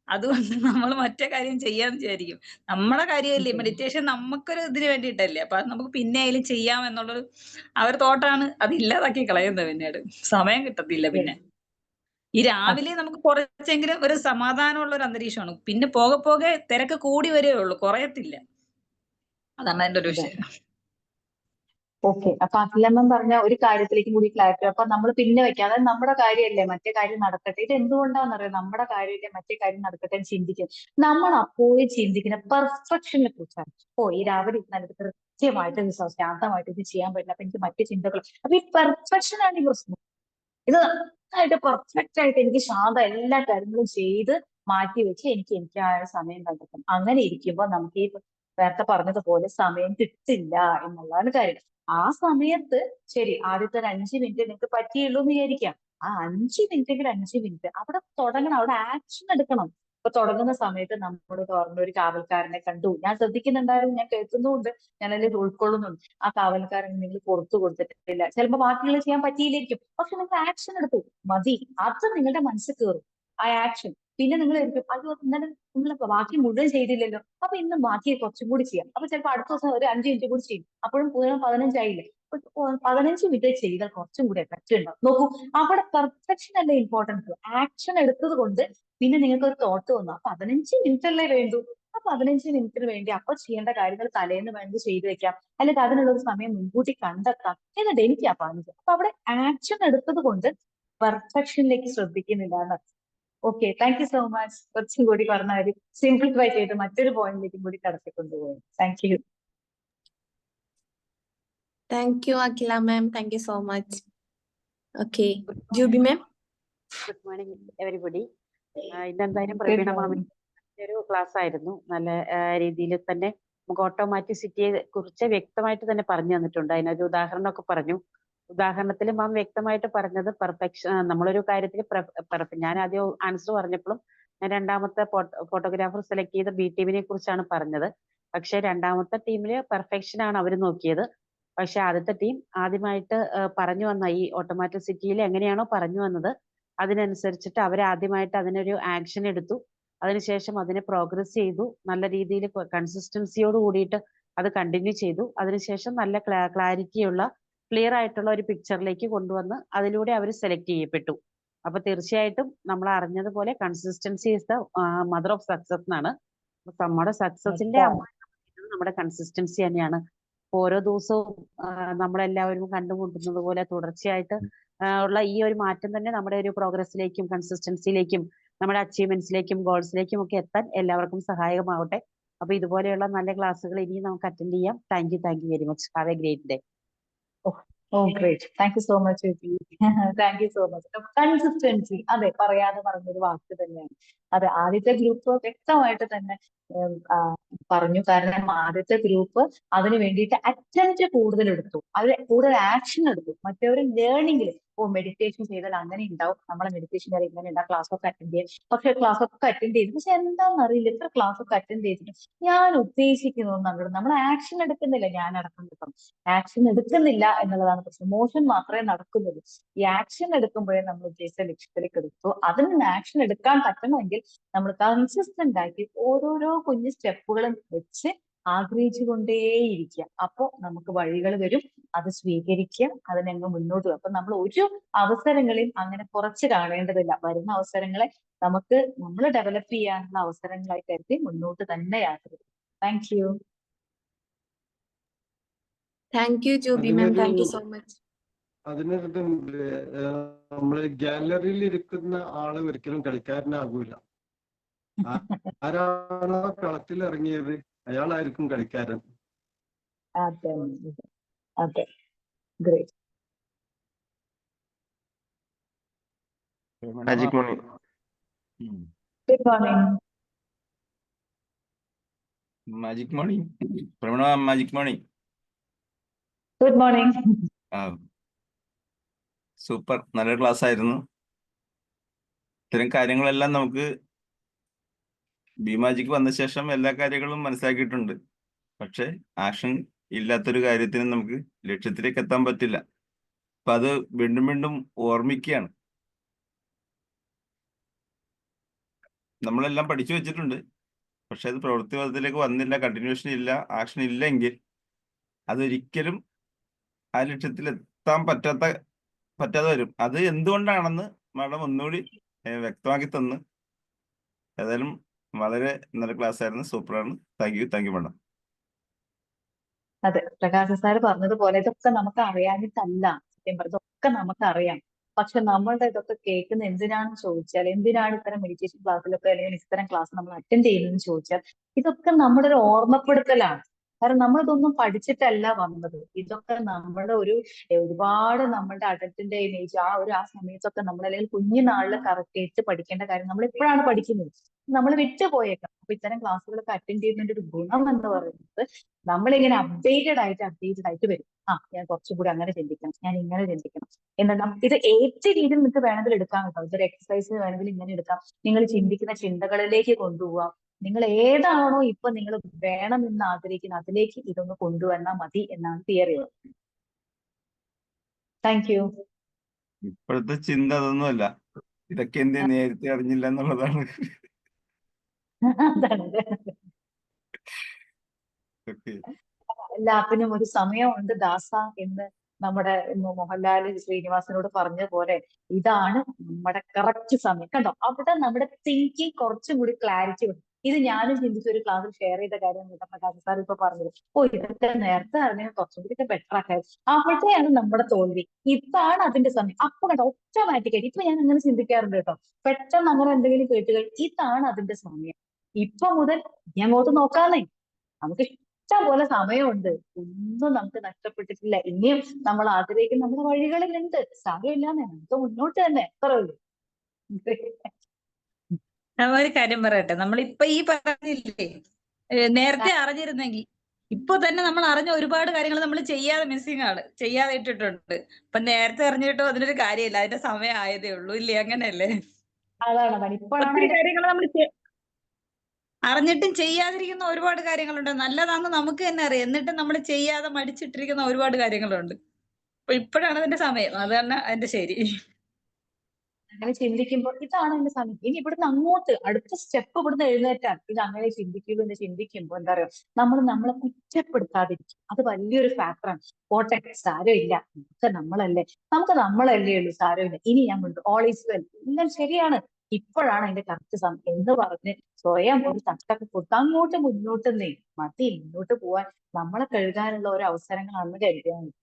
അതുകൊണ്ട് നമ്മൾ മറ്റേ കാര്യം ചെയ്യാന്ന് വിചാരിക്കും. നമ്മുടെ കാര്യമല്ലേ മെഡിറ്റേഷൻ, നമുക്കൊരു ഇതിന് വേണ്ടിയിട്ടല്ലേ. അപ്പൊ അത് നമുക്ക് പിന്നെ ആയാലും ചെയ്യാം എന്നുള്ളൊരു തോട്ടാണ് അത് ഇല്ലാതാക്കി കളയുന്നത്. പിന്നീട് സമയം കിട്ടത്തില്ല. പിന്നെ ഈ രാവിലെ നമുക്ക് കുറച്ചെങ്കിലും ഒരു സമാധാനമുള്ള ഒരു അന്തരീക്ഷമാണ്. പിന്നെ പോകെ പോകെ തിരക്ക് കൂടി വരികയേ ഉള്ളൂ, കുറയത്തില്ല. അതാണ് അതിന്റെ ഒരു വിഷയം. ഓക്കെ, അപ്പൊ അഖിലമ്മൻ പറഞ്ഞ ഒരു കാര്യത്തിലേക്ക് കൂടി ക്ലാരിറ്റി. അപ്പൊ നമ്മൾ പിന്നെ വെക്കാം, അതായത് നമ്മുടെ കാര്യമല്ലേ മറ്റേ കാര്യം നടക്കട്ടെ. ഇത് എന്തുകൊണ്ടാണെന്നറിയാം, നമ്മുടെ കാര്യമല്ലേ മറ്റേ കാര്യം നടക്കട്ടെ എന്ന് ചിന്തിക്കും. നമ്മൾ അപ്പോഴും ചിന്തിക്കുന്ന പെർഫെക്ഷനെ കുറിച്ചാണ്. ഈ രാവിലെ ഇരുന്നാൽ കൃത്യമായിട്ട് ഇത് ശാന്തമായിട്ട് ഇത് ചെയ്യാൻ പറ്റില്ല, അപ്പൊ എനിക്ക് മറ്റു ചിന്തകൾ. അപ്പൊ ഈ പെർഫെക്ഷൻ ആണ് ഈ പ്രശ്നം. ഇത് നന്നായിട്ട് പെർഫെക്റ്റ് ആയിട്ട് എനിക്ക് ശാന്ത എല്ലാ കാര്യങ്ങളും ചെയ്ത് മാറ്റി വെച്ച് എനിക്ക് ആ സമയം കണ്ടെത്തും. അങ്ങനെ ഇരിക്കുമ്പോൾ നമുക്ക് ഈ നേരത്തെ പറഞ്ഞതുപോലെ സമയം കിട്ടില്ല എന്നുള്ളതാണ് കാര്യം. ആ സമയത്ത് ശരി, ആദ്യത്തെ ഒരു 5 മിനിറ്റ് നിങ്ങൾക്ക് പറ്റിയുള്ളൂ എന്ന് വിചാരിക്കാം. ആ 5 മിനിറ്റെങ്കിൽ 5 മിനിറ്റ് അവിടെ തുടങ്ങണം, അവിടെ ആക്ഷൻ എടുക്കണം. ഇപ്പൊ തുടങ്ങുന്ന സമയത്ത് നമ്മൾ തുറന്ന ഒരു കാവൽക്കാരനെ കണ്ടു, ഞാൻ ശ്രദ്ധിക്കുന്നുണ്ടായിരുന്നു, ഞാൻ കേൾക്കുന്നുമുണ്ട്, ഞാൻ അതിൽ ഉൾക്കൊള്ളുന്നുണ്ട്. ആ കാവൽക്കാരൻ നിങ്ങൾ പുറത്തു കൊടുത്തിട്ടില്ല, ചിലപ്പോൾ ബാക്കിയുള്ള ചെയ്യാൻ പറ്റിയില്ലായിരിക്കും, പക്ഷെ നിങ്ങൾ ആക്ഷൻ എടുത്തു, മതി. അത് നിങ്ങളുടെ മനസ്സിൽ കയറും ആ ആക്ഷൻ. പിന്നെ നിങ്ങൾ ആയിരിക്കും, അയ്യോ ഇന്നലെ നിങ്ങൾ ബാക്കി മുഴുവൻ ചെയ്തില്ലല്ലോ, അപ്പൊ ഇന്ന് ബാക്കി കുറച്ചും കൂടി ചെയ്യാം. അപ്പൊ ചിലപ്പോൾ അടുത്ത ദിവസം ഒരു 5 മിനിറ്റ് കൂടി ചെയ്യും, അപ്പോഴും പൂരം 15 ആയില്ലേ. 15 മിനിറ്റ് ചെയ്താൽ കുറച്ചും കൂടി എഫക്റ്റ് ഉണ്ടാവും. നോക്കൂ, അവിടെ പെർഫെക്ഷൻ അല്ല ഇമ്പോർട്ടൻസ്, ആക്ഷൻ എടുത്തത് കൊണ്ട് പിന്നെ നിങ്ങൾക്ക് ഒരു തോട്ട് വന്നു, 15 മിനിറ്റ് അല്ലേ വേണ്ടു, ആ 15 മിനിറ്റിന് വേണ്ടി അപ്പൊ ചെയ്യേണ്ട കാര്യങ്ങൾ തലേന്ന് വേണ്ടി ചെയ്തു വെക്കാം, അല്ലെങ്കിൽ അതിനുള്ള ഒരു സമയം മുൻകൂട്ടി കണ്ടെത്താം, എന്നിട്ട് എനിക്ക് ആ 15. അപ്പൊ അവിടെ ആക്ഷൻ എടുത്തത് കൊണ്ട് പെർഫെക്ഷനിലേക്ക് ശ്രദ്ധിക്കുന്നില്ല എന്ന്. Okay, thank you so much. കുറച്ചും കൂടി പറഞ്ഞ കാര്യം സിംപ്ലിഫൈ ചെയ്ത് മറ്റൊരു പോയിന്റിലേക്കും കൂടി കടത്തിക്കൊണ്ടുപോകും. Thank you. Thank you Akhila ma'am, thank you so much. Okay, Jubi ma'am. Good morning everybody. ഇതെന്തായാലും പ്രവീണ മാമിന്റെ ഒരു ക്ലാസ് ആയിരുന്നു. നല്ല രീതിയിൽ തന്നെ നമുക്ക് ഓട്ടോമാറ്റിസിറ്റിയെ കുറിച്ച് വ്യക്തമായിട്ട് തന്നെ പറഞ്ഞു തന്നിട്ടുണ്ട്. അതിനൊരു ഉദാഹരണമൊക്കെ പറഞ്ഞു. ഉദാഹരണത്തിൽ മാം വ്യക്തമായിട്ട് പറഞ്ഞത് പെർഫെക്ഷൻ, നമ്മളൊരു കാര്യത്തിൽ ഞാൻ ആദ്യം ആൻസർ പറഞ്ഞപ്പോഴും ഞാൻ രണ്ടാമത്തെ ഫോട്ടോഗ്രാഫർ സെലക്ട് ചെയ്ത ബി ടീമിനെ കുറിച്ചാണ് പറഞ്ഞത്. പക്ഷെ രണ്ടാമത്തെ ടീമില് പെർഫെക്ഷൻ ആണ് അവർ നോക്കിയത്. പക്ഷെ ആദ്യത്തെ ടീം ആദ്യമായിട്ട് പറഞ്ഞു വന്ന ഈ ഓട്ടോമാറ്റിസിറ്റിയിൽ എങ്ങനെയാണോ പറഞ്ഞു വന്നത് അതിനനുസരിച്ചിട്ട് അവർ ആദ്യമായിട്ട് അതിനൊരു ആക്ഷൻ എടുത്തു. അതിനുശേഷം അതിനെ പ്രോഗ്രസ് ചെയ്തു, നല്ല രീതിയിൽ കൺസിസ്റ്റൻസിയോട് കൂടിയിട്ട് അത് കണ്ടിന്യൂ ചെയ്തു. അതിനുശേഷം നല്ല ക്ലാരിറ്റിയുള്ള ക്ലിയർ ആയിട്ടുള്ള ഒരു പിക്ചറിലേക്ക് കൊണ്ടുവന്ന് അതിലൂടെ അവർ സെലക്ട് ചെയ്യപ്പെട്ടു. അപ്പൊ തീർച്ചയായിട്ടും നമ്മൾ അറിഞ്ഞതുപോലെ consistency is the mother of success എന്നാണ്. നമ്മുടെ സക്സസിന്റെ നമ്മുടെ കൺസിസ്റ്റൻസി തന്നെയാണ്. ഓരോ ദിവസവും നമ്മളെല്ലാവരും കണ്ടുമുട്ടുന്നത് പോലെ തുടർച്ചയായിട്ട് ഉള്ള ഈ ഒരു മാറ്റം തന്നെ നമ്മുടെ ഒരു പ്രോഗ്രസ്സിലേക്കും കൺസിസ്റ്റൻസിയിലേക്കും നമ്മുടെ അച്ചീവ്മെന്റ്സിലേക്കും ഗോൾസിലേക്കും ഒക്കെ എത്താൻ എല്ലാവർക്കും സഹായകമാവട്ടെ. അപ്പൊ ഇതുപോലെയുള്ള നല്ല ക്ലാസ്സുകൾ ഇനിയും നമുക്ക് അറ്റൻഡ് ചെയ്യാം. Thank you very much. Have A great day. Great, thank you so much. Thank you so much. Consistency, അതെ, പറയാതെ പറഞ്ഞൊരു വാക്ക് തന്നെയാണ്. അതെ, ആദ്യത്തെ ഗ്രൂപ്പ് വ്യക്തമായിട്ട് തന്നെ പറഞ്ഞു. കാരണം ആദ്യത്തെ ഗ്രൂപ്പ് അതിന് വേണ്ടിയിട്ട് അറ്റംപ്റ്റ് കൂടുതൽ എടുത്തു, അതിൽ കൂടുതൽ ആക്ഷൻ എടുത്തു. മറ്റൊരു ലേണിംഗിൽ മെഡിറ്റേഷൻ ചെയ്താൽ അങ്ങനെ ഉണ്ടാവും, നമ്മളെ മെഡിറ്റേഷൻ ചെയ്താൽ ഇങ്ങനെ ഉണ്ടാവും, ക്ലാസ് ഒക്കെ അറ്റൻഡ് ചെയ്യാം. പക്ഷെ ക്ലാസ് ഒക്കെ അറ്റൻഡ് ചെയ്തു, പക്ഷെ എന്താണെന്ന് അറിയില്ല, എത്ര ക്ലാസ് ഒക്കെ അറ്റൻഡ് ചെയ്തിട്ട് ഞാൻ ഉദ്ദേശിക്കുന്നതൊന്നും അങ്ങോട്ട് നമ്മൾ ആക്ഷൻ എടുക്കുന്നില്ല. ഞാൻ അടക്കം ആക്ഷൻ എടുക്കുന്നില്ല എന്നുള്ളതാണ് പ്രശ്നം. മോഷൻ മാത്രമേ നടക്കുന്നുള്ളൂ. ഈ ആക്ഷൻ എടുക്കുമ്പോഴേ നമ്മൾ ഉദ്ദേശിച്ച ലക്ഷ്യത്തിലേക്ക് എടുത്തു. അതിൽ നിന്ന് ആക്ഷൻ എടുക്കാൻ പറ്റണമെങ്കിൽ നമ്മൾ കൺസിസ്റ്റന്റ് ആക്കി ഓരോരോ കുഞ്ഞു സ്റ്റെപ്പുകളും വെച്ച് ആഗ്രഹിച്ചുകൊണ്ടേയിരിക്കുക. അപ്പോ നമുക്ക് വഴികൾ വരും, അത് സ്വീകരിക്കുക, അതിനങ്ങ് മുന്നോട്ട് പോകും. അപ്പൊ നമ്മൾ ഒരു അവസരങ്ങളിൽ അങ്ങനെ കുറച്ച് കാണേണ്ടതില്ല. വരുന്ന അവസരങ്ങളെ നമ്മൾ ഡെവലപ്പ് ചെയ്യാനുള്ള അവസരങ്ങളായി കരുതി മുന്നോട്ട് തന്നെ യാത്ര ചെയ്യും. Thank you. Thank you Jubi ma'am, thank you so much. അതിനൊരിതുണ്ട്, നമ്മള് ഗാലറിയിൽ ഇരിക്കുന്ന ആള് ഒരിക്കലും കളിക്കാരനാകൂല. ആരാണോ കളത്തിൽ ഇറങ്ങിയത് അയാളായിരിക്കും കളിക്കാരൻ. അതെ, അതെ, great. Magic morning. Good morning. Magic morning Praveena, magic morning. Good morning. Super, നല്ലൊരു ക്ലാസ് ആയിരുന്നു. ഇത്തരം കാര്യങ്ങളെല്ലാം നമുക്ക് ബിമാജിക്ക് വന്ന ശേഷം എല്ലാ കാര്യങ്ങളും മനസ്സിലാക്കിയിട്ടുണ്ട്. പക്ഷെ ആക്ഷൻ ഇല്ലാത്തൊരു കാര്യത്തിന് നമുക്ക് ലക്ഷ്യത്തിലേക്ക് എത്താൻ പറ്റില്ല. അപ്പൊ അത് വീണ്ടും വീണ്ടും ഓർമ്മിക്കുകയാണ്. നമ്മളെല്ലാം പഠിച്ചു വെച്ചിട്ടുണ്ട്, പക്ഷെ അത് പ്രവൃത്തിപഥത്തിലേക്ക് വന്നില്ല, കണ്ടിന്യൂഷൻ ഇല്ല, ആക്ഷൻ ഇല്ലെങ്കിൽ അതൊരിക്കലും ആ ലക്ഷ്യത്തിൽ എത്താൻ പറ്റാതെ വരും. അത് എന്തുകൊണ്ടാണെന്ന് മാഡം ഒന്നുകൂടി വ്യക്തമാക്കി തന്ന്. ഏതായാലും വളരെ നല്ല ക്ലാസ് ആയിരുന്നു, സൂപ്പറാണ്. Thank you madam. അതെ, പ്രകാശ് സാർ പറഞ്ഞതുപോലെ ഇതൊക്കെ നമുക്ക് അറിയാനിട്ടല്ല, സത്യം പറഞ്ഞ ഇതൊക്കെ നമുക്കറിയാം. പക്ഷെ നമ്മളുടെ ഇതൊക്കെ കേൾക്കുന്ന എന്തിനാണെന്ന് ചോദിച്ചാൽ, എന്തിനാണ് ഇത്തരം മെഡിറ്റേഷൻ ക്ലാസ്സിലൊക്കെ അല്ലെങ്കിൽ ഇത്തരം ക്ലാസ് നമ്മൾ അറ്റൻഡ് ചെയ്യുന്നതെന്ന് ചോദിച്ചാൽ, ഇതൊക്കെ നമ്മുടെ ഒരു ഓർമ്മപ്പെടുത്തലാണ്. കാരണം നമ്മൾ ഇതൊന്നും പഠിച്ചിട്ടല്ല വന്നത്. ഇതൊക്കെ നമ്മുടെ ഒരുപാട് നമ്മളുടെ അഡൽട്ടിന്റെ ഇമേജ് ആ സമയത്തൊക്കെ നമ്മൾ അല്ലെങ്കിൽ കുഞ്ഞുനാളിൽ കേട്ട് പഠിക്കേണ്ട കാര്യം നമ്മൾ ഇപ്പോഴാണ് പഠിക്കുന്നത്. നമ്മൾ വിട്ടുപോയേക്കാം. അപ്പൊ ഇത്തരം ക്ലാസ്സുകളൊക്കെ അറ്റൻഡ് ചെയ്യുന്നതിന്റെ ഒരു ഗുണം എന്ന് പറയുന്നത് നമ്മളിങ്ങനെ അപ്ഡേറ്റഡ് ആയിട്ട് വരും. ഞാൻ കുറച്ചുകൂടി അങ്ങനെ ചിന്തിക്കണം, ഞാൻ ഇങ്ങനെ ചിന്തിക്കണം എന്നാൽ ഇത് ഏത് രീതിയിൽ നിങ്ങൾക്ക് വേണമെങ്കിൽ എടുക്കാൻ കേട്ടോ. ഇതൊരു എക്സസൈസിന് വേണമെങ്കിൽ ഇങ്ങനെ എടുക്കാം. നിങ്ങൾ ചിന്തിക്കുന്ന ചിന്തകളിലേക്ക് കൊണ്ടുപോവാം. നിങ്ങൾ ഏതാണോ ഇപ്പൊ നിങ്ങൾ വേണമെന്ന് ആഗ്രഹിക്കുന്നത് അതിലേക്ക് ഇതൊന്ന് കൊണ്ടുവന്നാൽ മതി എന്നാണ് തിയറി. Thank you. ഇപ്പോഴത്തെ ചിന്ത അതൊന്നുമല്ല, ഇതൊക്കെ എന്തേ നേരത്തെ അറിഞ്ഞില്ല എന്നുള്ളതാണ്. അതാണ്. ഓക്കെ. എല്ലാത്തിനും ഒരു സമയമുണ്ട് ദാസ എന്ന് നമ്മുടെ മോഹൻലാൽ ശ്രീനിവാസനോട് പറഞ്ഞ പോലെ ഇതാണ് നമ്മുടെ കറക്റ്റ് സമയം. കണ്ടോ, അവിടെ നമ്മുടെ തിങ്കിങ് കുറച്ചും കൂടി ക്ലാരിറ്റി വരും. ഇത് ഞാനും ചിന്തിച്ച ഒരു ക്ലാസ്സിൽ ഷെയർ ചെയ്ത കാര്യം പ്രകാശ് സാർ ഇപ്പൊ പറഞ്ഞത്. ഇതൊക്കെ നേരത്തെ അറിഞ്ഞാൽ കുറച്ചും കൂടി ബെറ്റർ ആക്കായി. അവിടെയാണ് നമ്മുടെ തോൽവി. ഇതാണ് അതിന്റെ സമയം. അപ്പൊ കണ്ടോ, ഓട്ടോമാറ്റിക്കായിട്ട് ഇപ്പൊ ഞാൻ അങ്ങനെ ചിന്തിക്കാറുണ്ട് കേട്ടോ. പെട്ടെന്ന് അങ്ങനെ എന്തെങ്കിലും കേട്ടുകൾ, ഇതാണ് അതിന്റെ സമയം. ഇപ്പൊ മുതൽ ഇനി അങ്ങോട്ട് നോക്കാന്നേ, നമുക്ക് ഇഷ്ടം പോലെ സമയമുണ്ട്. ഒന്നും നമുക്ക് നഷ്ടപ്പെട്ടിട്ടില്ല. ഇനിയും നമ്മൾ ആഗ്രഹിക്കുന്ന നമ്മുടെ വഴികളിലുണ്ട്. സാരമില്ലാന്നേ, നമുക്ക് മുന്നോട്ട് തന്നെ. അത്രേ ഉള്ളൂ. ഒരു കാര്യം പറയട്ടെ, നമ്മളിപ്പൊ ഈ പറഞ്ഞില്ലേ, നേരത്തെ അറിഞ്ഞിരുന്നെങ്കിൽ ഇപ്പൊ തന്നെ നമ്മൾ അറിഞ്ഞ ഒരുപാട് കാര്യങ്ങൾ നമ്മൾ ചെയ്യാതെ മിസ്സിംഗ് ആണ്, ചെയ്യാതെ ഇട്ടിട്ടുണ്ട്. അപ്പൊ നേരത്തെ അറിഞ്ഞിട്ടോ അതിനൊരു കാര്യമില്ല, അതിന്റെ സമയം ആയതേ ഉള്ളൂ, ഇല്ലേ? അങ്ങനെയല്ലേ? അതാണ് ഇപ്പോഴാണ് ഒത്തിരി കാര്യങ്ങൾ നമ്മൾ അറിഞ്ഞിട്ടും ചെയ്യാതിരിക്കുന്ന ഒരുപാട് കാര്യങ്ങളുണ്ട്. നല്ലതാണെന്ന് നമുക്ക് തന്നെ അറിയാം, എന്നിട്ടും നമ്മൾ ചെയ്യാതെ മടിച്ചിട്ടിരിക്കുന്ന ഒരുപാട് കാര്യങ്ങളുണ്ട്. അപ്പൊ ഇപ്പോഴാണ് അതിന്റെ സമയം, അത് തന്നെ അതിന്റെ ശരി. അങ്ങനെ ചിന്തിക്കുമ്പോൾ ഇതാണ് എന്റെ സമയം. ഇനി ഇവിടുന്ന് അങ്ങോട്ട് അടുത്ത സ്റ്റെപ്പ് ഇവിടുന്ന് എഴുന്നേറ്റാൽ ഇത് അങ്ങനെ ചിന്തിക്കുള്ളൂ എന്ന് ചിന്തിക്കുമ്പോൾ എന്താ പറയുക, നമ്മളെ കുറ്റപ്പെടുത്താതിരിക്കും. അത് വലിയൊരു ഫാക്ടറാണ്. പോട്ടെ, സാരമില്ല, നമുക്ക് നമ്മളല്ലേ ഉള്ളൂ, സാരമില്ല, ഇനി ഞാൻ കൊണ്ട് ഓൾ ഈസ് വെൽ, എല്ലാം ശരിയാണ്, ഇപ്പോഴാണ് അതിന്റെ കറക്റ്റ് സമയം എന്ന് പറഞ്ഞ് സ്വയം ഒരു തട്ടൊക്കെ കൊടുത്ത് അങ്ങോട്ട് മുന്നോട്ട് മതി, മുന്നോട്ട് പോവാൻ നമ്മളെ കഴുകാനുള്ള ഓരോ അവസരങ്ങളാണെന്ന് കരുതിയാൽ മതി.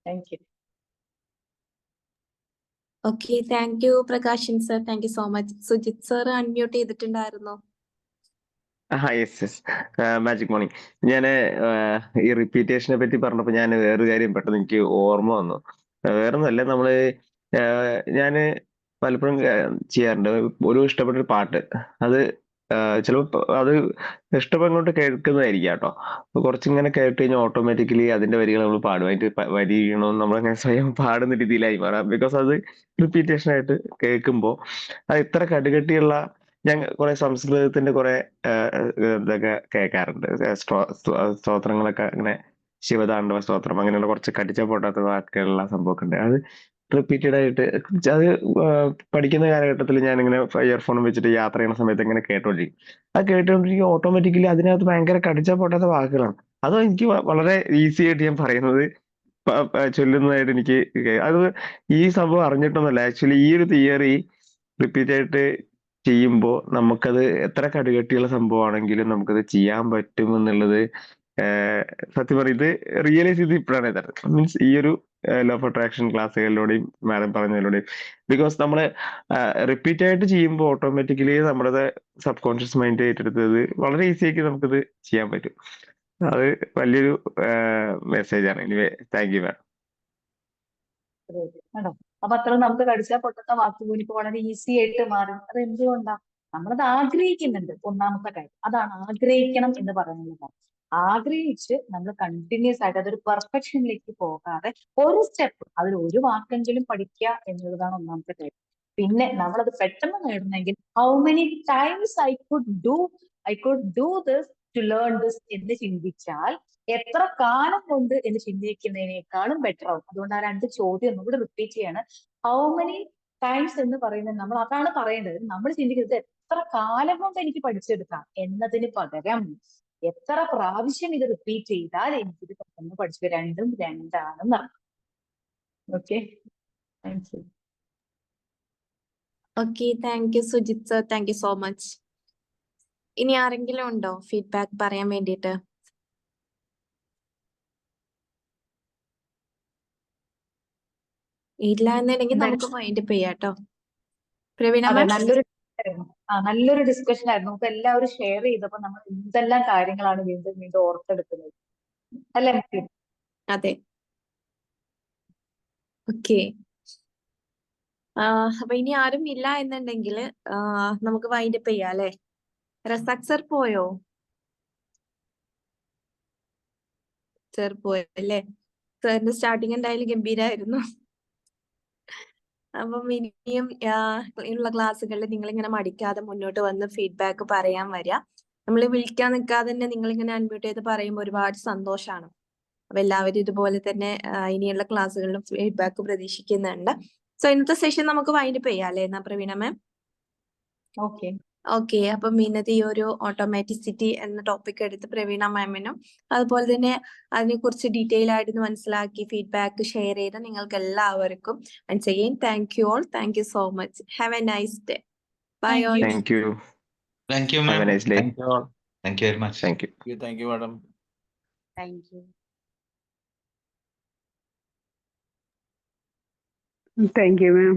Thank you. Okay, thank you Prakashan sir, thank you so much. Sujith sir unmute ചെയ്തിട്ടുണ്ടായിരുന്നോ? യെസ്. Magic morning. ഞാൻ ഈ റിപ്പീറ്റേഷനെ പറ്റി പറഞ്ഞപ്പോൾ ഞാൻ വേറൊരു കാര്യം പെട്ടെന്ന് എനിക്ക് ഓർമ്മ വന്നു. വേറൊന്നുമല്ല, ഞാൻ പലപ്പോഴും ചെയ്യാറുണ്ട്. ഒരു ഇഷ്ടപ്പെട്ട ഒരു പാട്ട്, അത് ചിലപ്പോൾ അത് ഇഷ്ടപ്പെട്ടുകൊണ്ട് കേൾക്കുന്നതായിരിക്കും കേട്ടോ. അപ്പൊ കുറച്ചിങ്ങനെ കേട്ട് കഴിഞ്ഞാൽ ഓട്ടോമാറ്റിക്കലി അതിന്റെ വരികൾ നമ്മൾ പാടുമായിട്ട് വരികണമെന്ന് നമ്മളങ്ങനെ സ്വയം പാടുന്ന രീതിയിലായി മാറാം. ബിക്കോസ് അത് റിപ്പീറ്റേഷൻ ആയിട്ട് കേൾക്കുമ്പോൾ അത് ഇത്ര കടുകട്ടിയുള്ള, ഞാൻ കുറെ സംസ്കൃതത്തിന്റെ കുറെ ഇതൊക്കെ കേൾക്കാറുണ്ട്. സ്തോത്രങ്ങളൊക്കെ ഇങ്ങനെ, ശിവതാണ്ഡവ സ്തോത്രം, അങ്ങനെയുള്ള കുറച്ച് കടിച്ച പൊട്ടാത്ത വാക്കുകളുള്ള സംഭവമൊക്കെ ഉണ്ട്. അത് റിപ്പീറ്റഡ് ആയിട്ട് അത് പഠിക്കുന്ന കാലഘട്ടത്തിൽ ഞാനിങ്ങനെ ഇയർഫോൺ വെച്ചിട്ട് യാത്ര ചെയ്യുന്ന സമയത്ത് ഇങ്ങനെ കേട്ടോണ്ടിരിക്കും. അത് കേട്ടോണ്ടിരിക്കും ഓട്ടോമാറ്റിക്കലി അതിനകത്ത് ഭയങ്കര കടിച്ച പൊട്ടാത്ത വാക്കുകളാണ്. അത് എനിക്ക് വളരെ ഈസി ആയിട്ട് ഞാൻ പറയുന്നത് ചൊല്ലുന്നതായിട്ട് എനിക്ക് അത് ഈ സംഭവം അറിഞ്ഞിട്ടൊന്നുമല്ല. ആക്ച്വലി ഈ ഒരു തിയറി റിപ്പീറ്റ് ആയിട്ട് ചെയ്യുമ്പോൾ നമുക്കത് എത്ര കടുകട്ടിയുള്ള സംഭവമാണെങ്കിലും നമുക്കത് ചെയ്യാൻ പറ്റും എന്നുള്ളത് സത്യം പറയും ഇത് റിയലൈസ് ചെയ്ത് ഇപ്പോഴാണ് തരുന്നത്. മീൻസ് ഈ ഒരു ലോ ഓഫ് അട്രാക്ഷൻ ക്ലാസ്സുകളിലൂടെയും മാഡം പറഞ്ഞതിലൂടെയും. ബിക്കോസ് നമ്മൾ റിപ്പീറ്റ് ആയിട്ട് ചെയ്യുമ്പോൾ ഓട്ടോമാറ്റിക്കലി നമ്മുടെ സബ് കോൺഷ്യസ് മൈൻഡ് ഏറ്റെടുത്തത് വളരെ ഈസി ആക്കി നമുക്കത് ചെയ്യാൻ പറ്റും. അത് വലിയൊരു മെസ്സേജാണ്. Anyway, thank you madam. കേട്ടോ, അപ്പൊ അത്ര നമുക്ക് കടിച്ചാൽ പൊട്ടുന്ന വാക്കുപോലും ഇപ്പൊ വളരെ ഈസി ആയിട്ട് മാറും. അത് എന്തുകൊണ്ടാ? നമ്മളത് ആഗ്രഹിക്കുന്നുണ്ട്. ഒന്നാമത്തെ കാര്യം അതാണ്, ആഗ്രഹിക്കണം എന്ന് പറയുന്നത്. ആഗ്രഹിച്ച് നമ്മൾ കണ്ടിന്യൂസ് ആയിട്ട് അതൊരു പെർഫെക്ഷനിലേക്ക് പോകാതെ ഒരു സ്റ്റെപ്പ്, അതിൽ ഒരു വാക്കെങ്കിലും പഠിക്കുക എന്നുള്ളതാണ് ഒന്നാമത്തെ കാര്യം. പിന്നെ നമ്മളത് പെട്ടെന്ന് നേടുന്നെങ്കിൽ how many times I could do this to learn this എന്ന് ചിന്തിച്ചാൽ എത്ര കാലം കൊണ്ട് എന്ന് ചിന്തിക്കുന്നതിനേക്കാളും ബെറ്റർ ആവും. അതുകൊണ്ട് ആ രണ്ട് ചോദ്യം ഒന്നുകൂടി റിപ്പീറ്റ് ചെയ്യാണ്. ഹൗ മെനി ടൈംസ് എന്ന് പറയുന്നത് നമ്മൾ അതാണ് പറയേണ്ടത്. നമ്മൾ ചിന്തിക്കുന്നത് എത്ര കാലം കൊണ്ട് എനിക്ക് പഠിച്ചെടുക്കാം എന്നതിന് പകരം എത്ര പ്രാവശ്യം ഇത് റിപ്പീറ്റ് ചെയ്താൽ എനിക്കിത് പെട്ടെന്ന് പഠിച്ചു. രണ്ടും രണ്ടാണെന്ന്. Okay, thank you. Okay, thank you Sujith sir, thank you so much. ഇനി ആരെങ്കിലും ഉണ്ടോ ഫീഡ്ബാക്ക് പറയാൻ വേണ്ടിയിട്ട്? ഇല്ല എന്നുണ്ടെങ്കിൽ നമുക്ക് വൈൻഡ് അപ്പ് ചെയ്യാം കേട്ടോ. പ്രവീണ അതെ, മാം. നല്ലൊരു ഡിസ്കഷൻ ആയിരുന്നു. നമുക്ക് എല്ലാവരും ഷെയർ ചെയ്തപ്പോൾ നമ്മൾ എന്തെല്ലാം കാര്യങ്ങളാണ് വീണ്ടും വീണ്ടും ഓർത്തെടുക്കുന്നത്, അല്ലേ? അതെ, ഓക്കെ. അപ്പൊ ഇനി ആരും ഇല്ല എന്നുണ്ടെങ്കിൽ നമുക്ക് വൈൻഡ് അപ്പ് ചെയ്യാം അല്ലെ? റസാഖ് സർ പോയോ? സർ പോയല്ലേ? സാറിന്റെ സ്റ്റാർട്ടിങ് എന്തായാലും ഗംഭീരായിരുന്നു. അപ്പം ഇനിയും ഉള്ള ക്ലാസ്സുകളിൽ നിങ്ങൾ ഇങ്ങനെ മടിക്കാതെ മുന്നോട്ട് വന്ന് ഫീഡ്ബാക്ക് പറയാൻ വരിക. നമ്മൾ വിളിക്കാൻ നിൽക്കാതെ തന്നെ നിങ്ങൾ ഇങ്ങനെ അൺമ്യൂട്ട് ചെയ്ത് പറയുമ്പോൾ ഒരുപാട് സന്തോഷമാണ്. അപ്പൊ എല്ലാവരും ഇതുപോലെ തന്നെ ഇനിയുള്ള ക്ലാസ്സുകളിലും ഫീഡ്ബാക്ക് പ്രതീക്ഷിക്കുന്നുണ്ട്. സോ ഇന്നത്തെ സെഷൻ നമുക്ക് വൈൻഡപ്പ് ചെയ്യാം അല്ലേ എന്നാ പ്രവീണ മാം? ഓക്കെ. ഓക്കെ, അപ്പം ഇന്നത്തെ ഈ ഒരു ഓട്ടോമാറ്റിസിറ്റി എന്ന ടോപ്പിക് എടുത്ത് പ്രവീണ മാമിനും അതുപോലെ തന്നെ അതിനെക്കുറിച്ച് ഡീറ്റെയിൽ ആയിട്ട് മനസ്സിലാക്കി ഫീഡ്ബാക്ക് ഷെയർ ചെയ്ത് നിങ്ങൾക്ക് എല്ലാവർക്കും once again thank you all, thank you so much, have a nice day, bye all. Thank you. Thank you, Have a ma'am. nice day. Thank you all. Thank you very much. Thank you. Thank you, madam. Thank you. Thank you, ma'am.